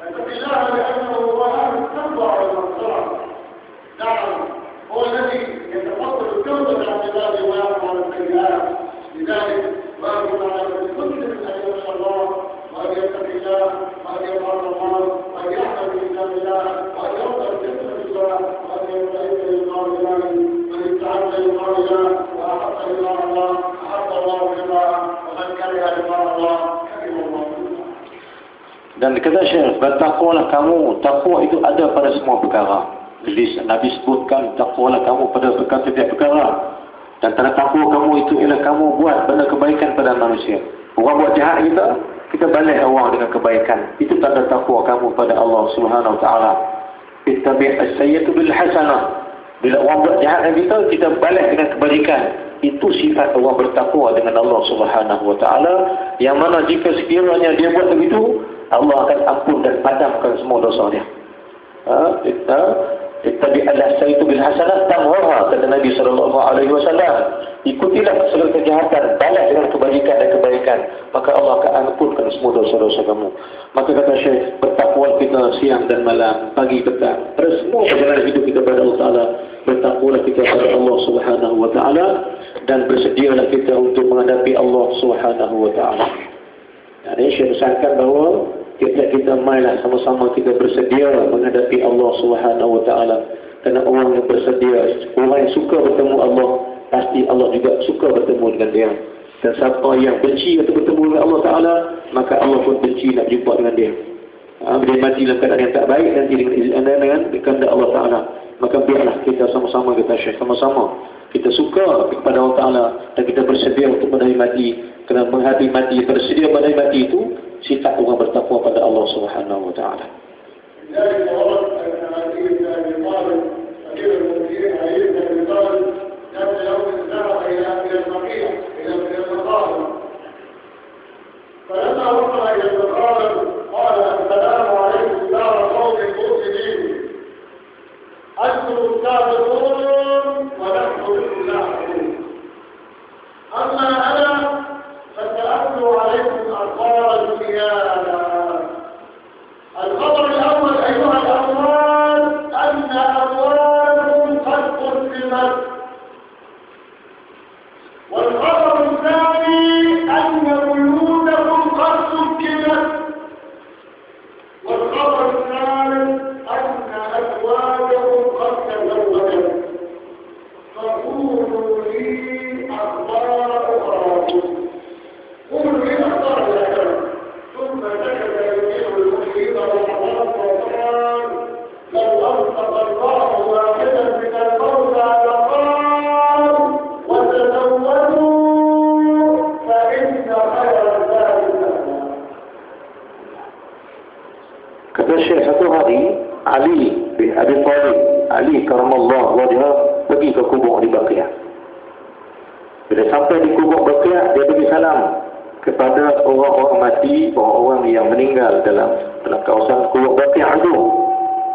اتق الله لأنه هو أهل التقوى والمغفرة. نعم هو الذي يتفضل التوبة عن عباده ويعفو عن السيئات. لذلك واجب على كل مسلم أن يخشى الله وأن يتق الله وأن يطاع الله وأن يحمد كتاب الله وأن يرضى بكتاب الله وأن يستعد لقاء الله وأن يستعد لقاء الله وأحب لقاء الله أحب الله لقاءه ومن كره لقاء الله كره الله. Dan kata Syekh, bertakwalah kamu. Takwa itu ada pada semua perkara. Nabi sebutkan takwalah kamu pada setiap perkara. Dan tanda takwa kamu itu ialah kamu buat benda kebaikan pada manusia. Orang buat jahat kita balik orang dengan kebaikan. Itu tanda takwa kamu pada Allah Subhanahu Wa Ta'ala. Ittabi' as-sayyi'atu bil hasanah. Bila orang buat jahat dengan kita balik dengan kebaikan. Itu sifat orang bertakwa dengan Allah Subhanahu Wa Ta'ala. Yang mana jika sekiranya dia buat begitu, Allah akan ampun dan padamkan semua dosa dia. Ittabi' as-sayyi'atu bil hasanah tamhuha, kata Nabi SAW. Ikutilah segala kejahatan, balas dengan kebajikan dan kebaikan, maka Allah akan ampunkan semua dosa-dosa kamu. Maka kata Syekh, bertakwa kita siang dan malam, pagi petang, pada semua perjalanan hidup kita pada Allah Ta'ala. Bertakwalah kita pada Allah Subhanahu Wa Ta'ala, dan bersedialah kita untuk menghadapi Allah Subhanahu Wa Ta'ala. Jadi Syekh usahakan bahawa kita marilah sama-sama kita bersedia menghadapi Allah Subhanahu Wa Ta'ala. Kerana orang yang bersedia, orang yang suka bertemu Allah, pasti Allah juga suka bertemu dengan dia. Dan siapa yang benci atau bertemu dengan Allah Ta'ala, maka Allah pun benci nak jumpa dengan dia. Dia mati dalam keadaan yang tak baik, nanti dengan kehendak Allah Ta'ala. Maka biarlah kita sama-sama, kita Syekh, sama-sama kita suka kepada Allah Ta'ala dan kita bersedia untuk menghadapi mati. Kerana menghadapi mati, bersedia menghadapi mati itu sifat orang bertakwa pada Allah Subhanahu Wa Ta'ala. ذات يوم ذهب إلى الناس. والخبر الثاني أن بيوتكم قد سكنت. والخبر الثالث أن أزواجكم قد تزوجت. فقولوا لي أخبار أخرى. قولوا لي أخبار الأخرى. ثم سكت يمين المشرك وحضرت وقال لو أنطق الله واحدا من الموتى لقال وتزودوا فإن خير الزاد التقوى. Kata Syekh satu hari, Ali bin Abi Thalib, Ali karamallahu wajhah, pergi ke kubur di Baqiyah. Bila sampai di kubur Baqiyah, dia bagi salam kepada orang-orang mati, orang-orang yang meninggal dalam kawasan kubur Baqiyah itu.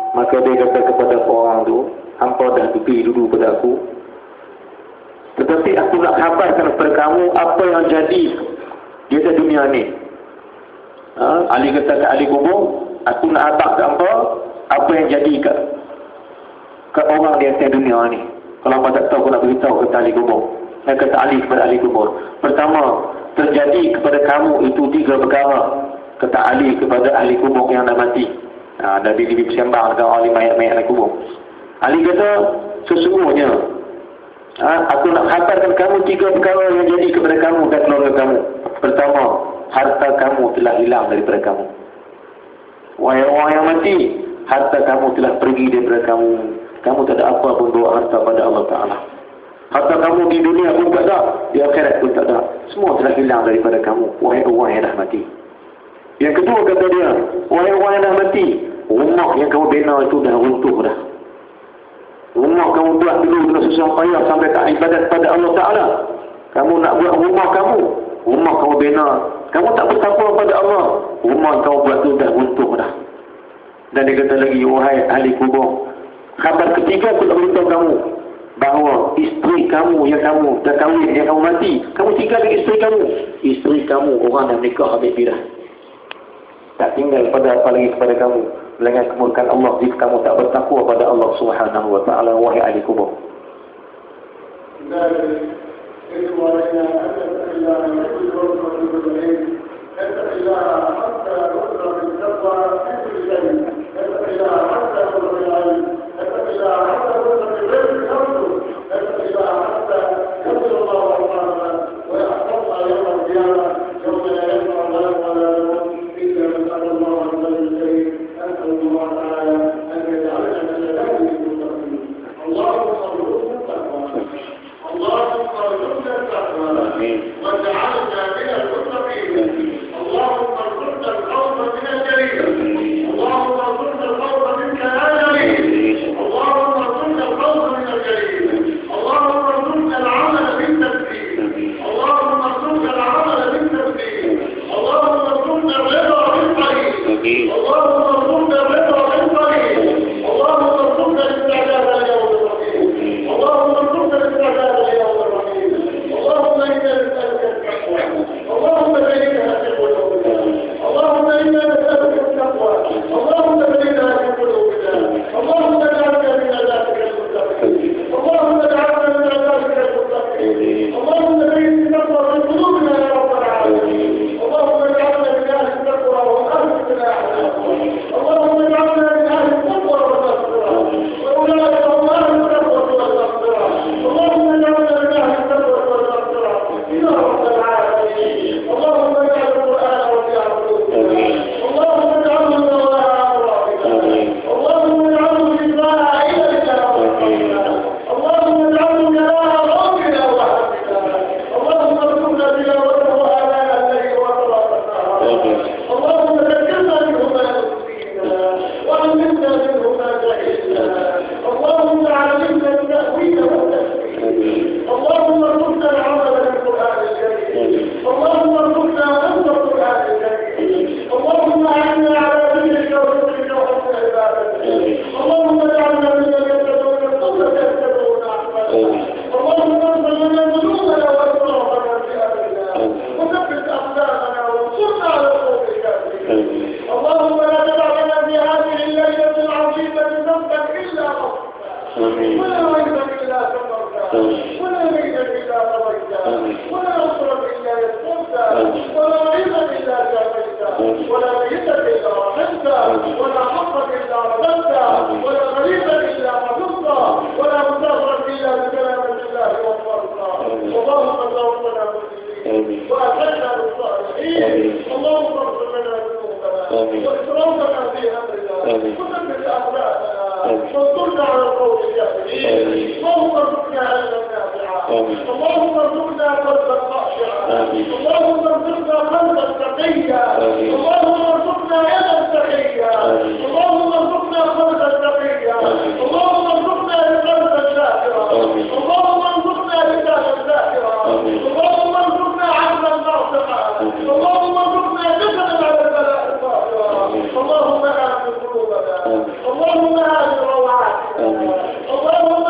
Maka dia kata kepada orang itu, hampa dah tepi dulu pada aku, tetapi aku nak khabarkan kepada kamu apa yang jadi di atas dunia ni. Ali kata ke ahli kubur, aku nak abang ke apa yang jadi ke orang di atas dunia ni. Kalau apa tak tahu, aku nak beritahu kata ahli kubur. Saya kata Ali kepada ahli kubur, pertama, terjadi kepada kamu itu 3 perkara. Kata Ali kepada ahli kubur yang dah mati. Nabi bersembang dengan ahli mayat-mayat ahli kubur. Ali kata, sesungguhnya aku nak khabarkan kamu 3 perkara yang jadi kepada kamu dan keluarga kamu. Pertama, harta kamu telah hilang daripada kamu. Wahai orang yang mati, harta kamu telah pergi daripada kamu. Kamu tak ada apa pun bawa harta pada Allah Ta'ala. Harta kamu di dunia pun tak ada, di akhirat pun tak ada. Semua telah hilang daripada kamu, wahai orang yang dah mati. Yang kedua kata dia, wahai orang yang dah mati, rumah yang kamu bina itu dah runtuh dah. Rumah kamu buat dulu dengan susah payah sampai tak ibadat pada Allah Ta'ala. Kamu nak buat rumah kamu bina, kamu tak bertakwa pada Allah, rumah kamu buat tu dah runtuh dah. Dan dia kata lagi, wahai ahli kubur, khabar ketiga aku nak beritahu kamu, bahawa isteri kamu yang kamu dah kahwin, yang kamu mati, kamu tinggal dengan isteri kamu orang yang nikah habis birah. Tak tinggal pada apa lagi kepada kamu melainkan kemurkaan Allah jika kamu tak bertakwa pada Allah Subhanahu wa taala, wahai ahli kubur. ولا ريب إلا ثم ولا ميتا إلا قضيته ولا نصرا إلا يسرته ولا مريضا إلا شافيته ولا ميتا إلا رحمته ولا حقا إلا رددته ولا غريبا إلا حفظته ولا مسافرا إلا بسلامة الله وفرته اللهم توفنا مسلمين وأهلنا بالصالحين اللهم اغفر لنا ذنوبنا وإسرافنا في أمرنا وثبت أخلاقنا وانصرنا على القوم الكافرين اللهم ارزقنا علما نافعا اللهم ارزقنا قلبا خاشعا اللهم ارزقنا قلبا تقيا اللهم ارزقنا يدا تقيا اللهم ارزقنا قلبا تقيا اللهم ارزقنا قلبا شاكرا اللهم ارزقنا لسانا ذاكرا اللهم ارزقنا عقلا ناصحا اللهم ارزقنا جسدا على البلاء صابرا اللهم آمن قلوبنا اللهم آمن روعاتنا اللهم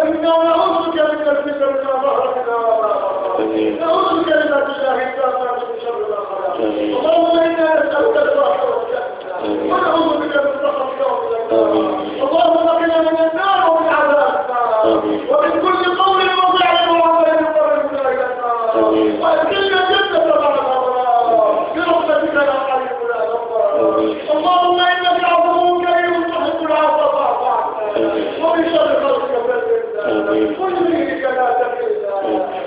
إنا نعوذ بك من الفتن ما ظهر منها وما بطن نعوذ بكلمات الله التامة من شر ما خلق اللهم إنا نسألك الفرح والجنة ونعوذ بك من سخط يوم القيامة اللهم قنا من النار ومن عذاب النار ومن كل قول وفعل وعمل يقربنا إلى النار وأدخلنا الجنة مع الأبرار برحمتك يا حبيب يا غفار اللهم إنك عفو كريم تحب العفو فاعف عنا ومن شر خلقك فزدنا ومن دينك لا تكلنا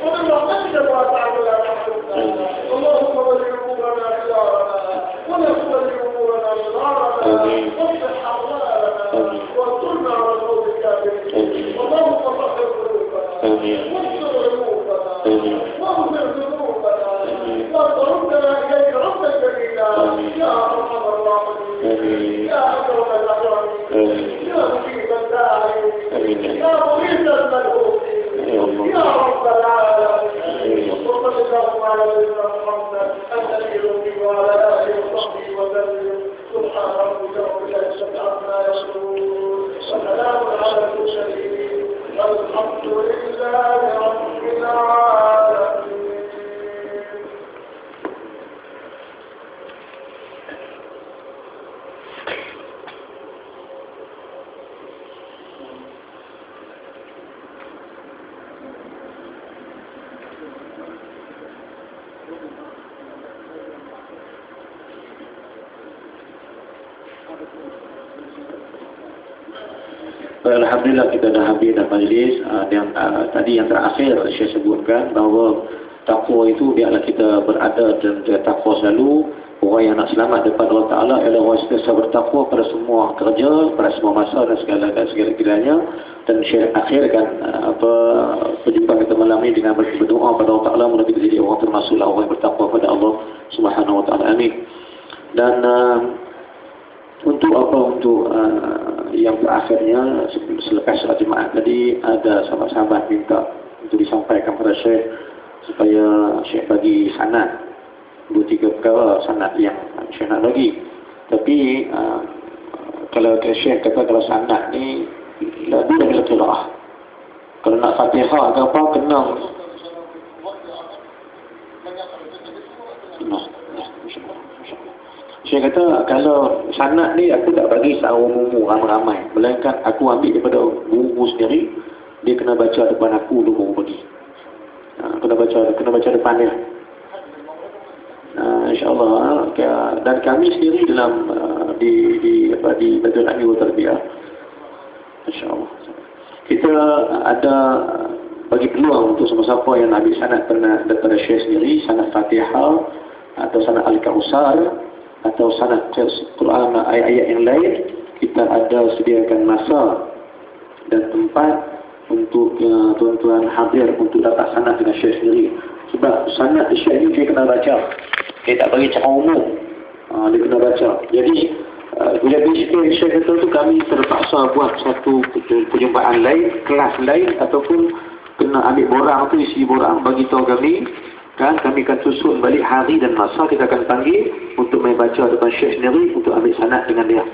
ومن رحمتك الواسعة لا تحرمنا اللهم ولي أمورنا خيارنا ولا تولي أمورنا شرارنا واصلح أحوالنا وانصرنا على القوم الكافرين اللهم طهر قلوبنا واستر عيوبنا واغفر ذنوبنا وردنا إليك ردا جميلا يا أرحم الراحمين يا أكرم الأكرمين يا مجيب الداعين يا مغيث الملهوفين يا رب العالمين وصل اللهم على سيدنا محمد النبي الأمي وعلى آله وصحبه وسلم سبحان ربك رب العزة عما يصفون وسلام على المرسلين والحمد لله رب العالمين. Alhamdulillah kita dah habis dah majlis. Tadi yang terakhir saya sebutkan bahawa takwa itu biarlah kita berada dalam takwa selalu. Orang yang nak selamat daripada Allah Ta'ala ialah orang yang sentiasa bertakwa pada semua kerja, pada semua masa dan segala-galanya. Dan saya akhirkan perjumpaan kita malam ini dengan berdoa pada Allah Ta'ala mudah kita jadi orang termasuklah orang yang bertakwa pada Allah Subhanahu Wa Ta'ala. Amin. Dan untuk yang terakhirnya selepas salat Jumaat tadi ada sahabat-sahabat minta untuk disampaikan kepada Syekh supaya Syekh bagi sanad 2-3 perkara sanad yang Syekh nak bagi. Tapi kalau Syekh kata kalau sanad ni lebih dari qiraah. Kalau nak Fatihah ke apa kena Saya kata kalau sanad ni aku tak bagi secara umum ramai-ramai, melainkan aku ambil daripada guru sendiri, dia kena baca depan aku dulu baru bagi. Kena baca depan dia. InsyaAllah. Dan kami sendiri dalam di Badul Ami wa Tarbiyah, InsyaAllah kita ada bagi peluang untuk siapa-siapa yang ambil sanad daripada Syekh sendiri, sanad Fatihah atau sanad Al-Kausar atau sanad Quran ayat-ayat yang lain, kita ada sediakan masa dan tempat untuk tuan-tuan hadir untuk dapat sanad dengan Syekh sendiri. Sebab sanad Syekh ni dia kena baca, dia tak bagi cara umum, dia kena baca. Jadi bila Syekh itu kami terpaksa buat satu perjumpaan lain, kelas lain, ataupun kena ambil borang tu, isi borang bagi tahu kami. Kan kami akan susun balik hari dan masa, kita akan panggil untuk main baca depan Syekh sendiri untuk ambil sanad dengan dia.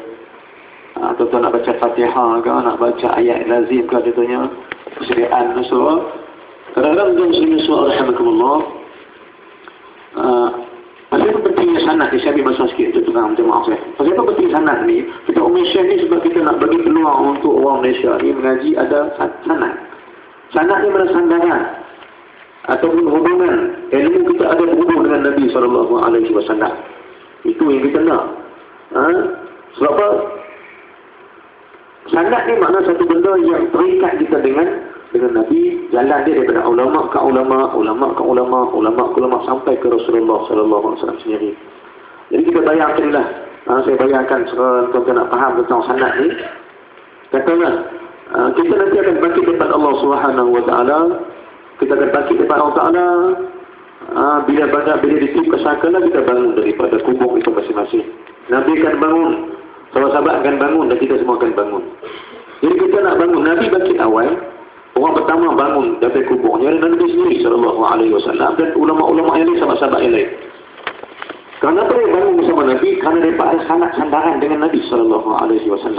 Tuan-tuan nak baca Fatihah ke, nak baca ayat lazim ke, contohnya persediaan surah. Kadang-kadang tuan muslimin surah rahmatullah. Pasal apa pentingnya sanad ni? Saya ambil masa sikit untuk tengah maaf saya. Pasal apa penting sanad ni? Kita umum Syekh ni sebab kita nak bagi peluang untuk orang Malaysia ni mengaji ada sanad. Sanad ni mana sandaran ataupun hubungan ilmu kita ada berhubung dengan Nabi SAW. Itu yang kita nak. Sebab apa? Sanad ni makna satu benda yang terikat kita dengan Nabi, jalan dia daripada ulama ke ulama, ulama ke ulama, ulama ke ulama sampai ke Rasulullah SAW sendiri. Jadi kita bayangkanlah, saya bayangkan tuan-tuan nak faham tentang sanad ni. Katalah kita nanti akan bangkit depan Allah SWT. Kita akan bangkit depan Allah Taala. Bila ditiup sangkala kita bangun daripada kubur itu masing-masing. Nabi akan bangun, sahabat-sahabat akan bangun dan kita semua akan bangun. Jadi kita nak bangun. Nabi bangkit awal. Orang pertama bangun dari kuburnya adalah Nabi sendiri SAW dan ulama-ulama yang lain, sahabat-sahabat yang lain. Kenapa dia bangun bersama Nabi? Kerana mereka ada sanad sandaran dengan Nabi SAW.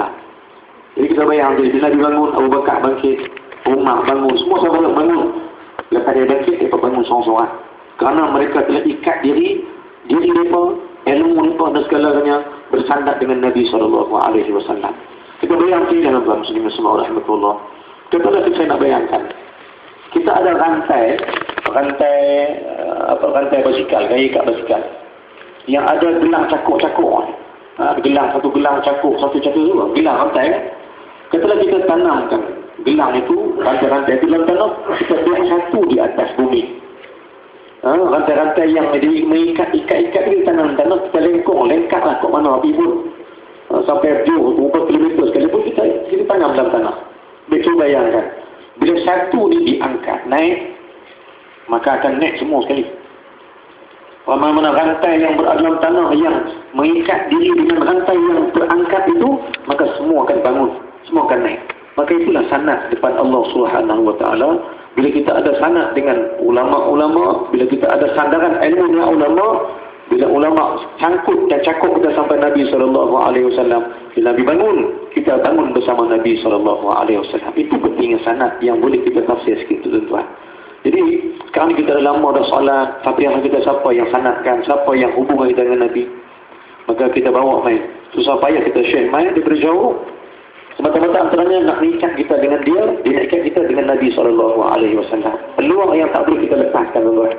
Jadi kita bayang, bila Nabi bangun, Abu Bakar bangkit, Umar bangun, semua sahabat bangun. Lepas dia bangkit, mereka bangun seorang-seorang. Kerana mereka telah ikat diri mereka, ilmu mereka dan segalanya bersandar dengan Nabi SAW. Kita bayangkan dalam Tuhan Muslim semua rahmatullah. Contohnya saya nak bayangkan. Kita ada rantai basikal, gaya kat basikal. Yang ada gelang cakuk-cakuk. Satu gelang cakuk, satu cakuk juga. Gelang rantai kan. Katalah kita tanamkan gelang itu, rantai-rantai itu dalam tanah, kita buat satu di atas bumi. Rantai-rantai yang mengikat-ikat kita tanam tanah, kita lengkaplah kat mana api pun. Sampai jauh, 4 km sekalipun kita tanam dalam tanah. Cuba bayangkan, bila satu ni diangkat, naik, maka akan naik semua sekali. Mana-mana rantai yang berada dalam tanah yang mengikat diri dengan rantai yang terangkat itu, maka semua akan bangun, semua akan naik. Maka itulah sanad depan Allah SWT. Bila kita ada sanad dengan ulama-ulama, bila kita ada sandaran ilmu dengan ulama, bila ulama cangkut dan cakup kita sampai Nabi SAW. Bila Nabi bangun, kita bangun bersama Nabi SAW. Itu pentingnya sanad yang boleh kita tafsir sikit tuan-tuan. Jadi sekarang kita dah lama dah solat, Fatihah kita siapa yang sanadkan, siapa yang hubungan kita dengan Nabi. Maka kita bawa main. Susah payah kita share main daripada jauh. Semata-mata antaranya nak ikat kita dengan dia ikat kita dengan Nabi SAW. Peluang yang tak boleh kita lepaskan tuan-tuan.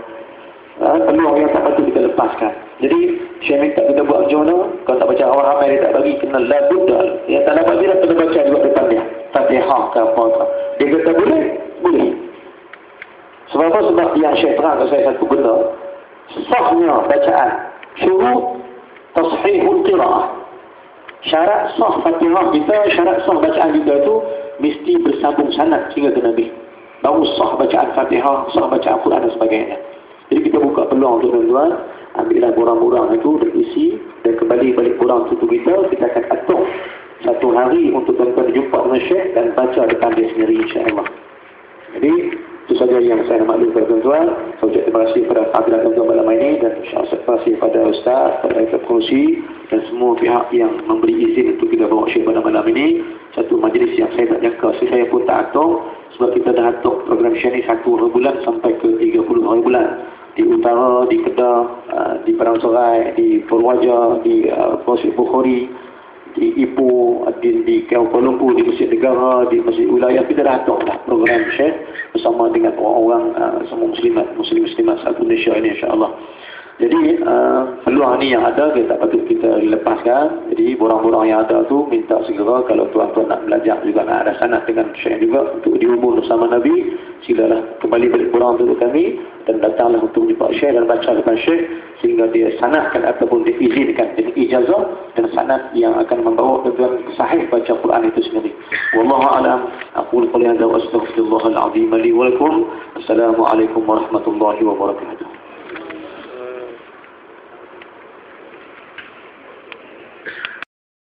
Peluang yang tak patut kita lepaskan. Jadi saya minta kita buat jurnal. Kalau tak baca awal ramai dia tak bagi, kena labudal. Yang tak dapat dia kena baca juga depan dia, Fatihah ke apa-apa. Dia kata boleh. Sebab apa? Sebab yang saya terang saya satu benda, sahnya bacaan, syurut tashihul qiraah. Syarat sah Fatihah kita, syarat sah bacaan kita itu mesti bersambung sanad sehingga ke Nabi. Baru sah bacaan Fatihah, sah bacaan Quran dan sebagainya. Jadi kita buka peluang untuk tuan-tuan, ambillah borang-borang itu dan isi dan kembali balik borang itu kita akan atur satu hari untuk tuan-tuan jumpa dengan Syekh dan baca depan dia sendiri insya-Allah. Jadi itu saja yang saya nak maklumkan tuan-tuan. Saya ucap terima kasih kepada hadirin tuan-tuan malam ini dan insya-Allah terima kasih kepada Ustaz, kepada Ustaz Kursi dan semua pihak yang memberi izin untuk kita bawa Syekh pada malam ini. Satu majlis yang saya tak jangka, saya pun tak atur sebab kita dah atur program Syekh ni 1 hari bulan sampai ke 30 hari bulan. Di utara, di Kedah, di Padang Serai, di Purwaja, di Masjid Bukhari, di Ipoh, di Kuala Lumpur, di Masjid Negara, di Masjid Wilayah. Kita dah atur dah program Syekh bersama dengan orang-orang semua muslimat satu Malaysia ini insya-Allah. Jadi peluang ni yang ada kita tak patut kita lepaskan. Jadi borang-borang yang ada tu minta segera kalau tuan-tuan nak belajar juga nak ada sanad dengan Syekh juga untuk dihubung bersama Nabi, silalah kembali balik borang untuk kami dan datanglah untuk jumpa Syekh dan baca depan Syekh sehingga dia sanadkan ataupun diizinkan dengan ijazah dan sanad yang akan membawa tuan-tuan sahih baca Quran itu sendiri. Wallahu a'lam. Aqulu qouli hadza wa astaghfirullahal azim li wa lakum. Assalamualaikum warahmatullahi wabarakatuh.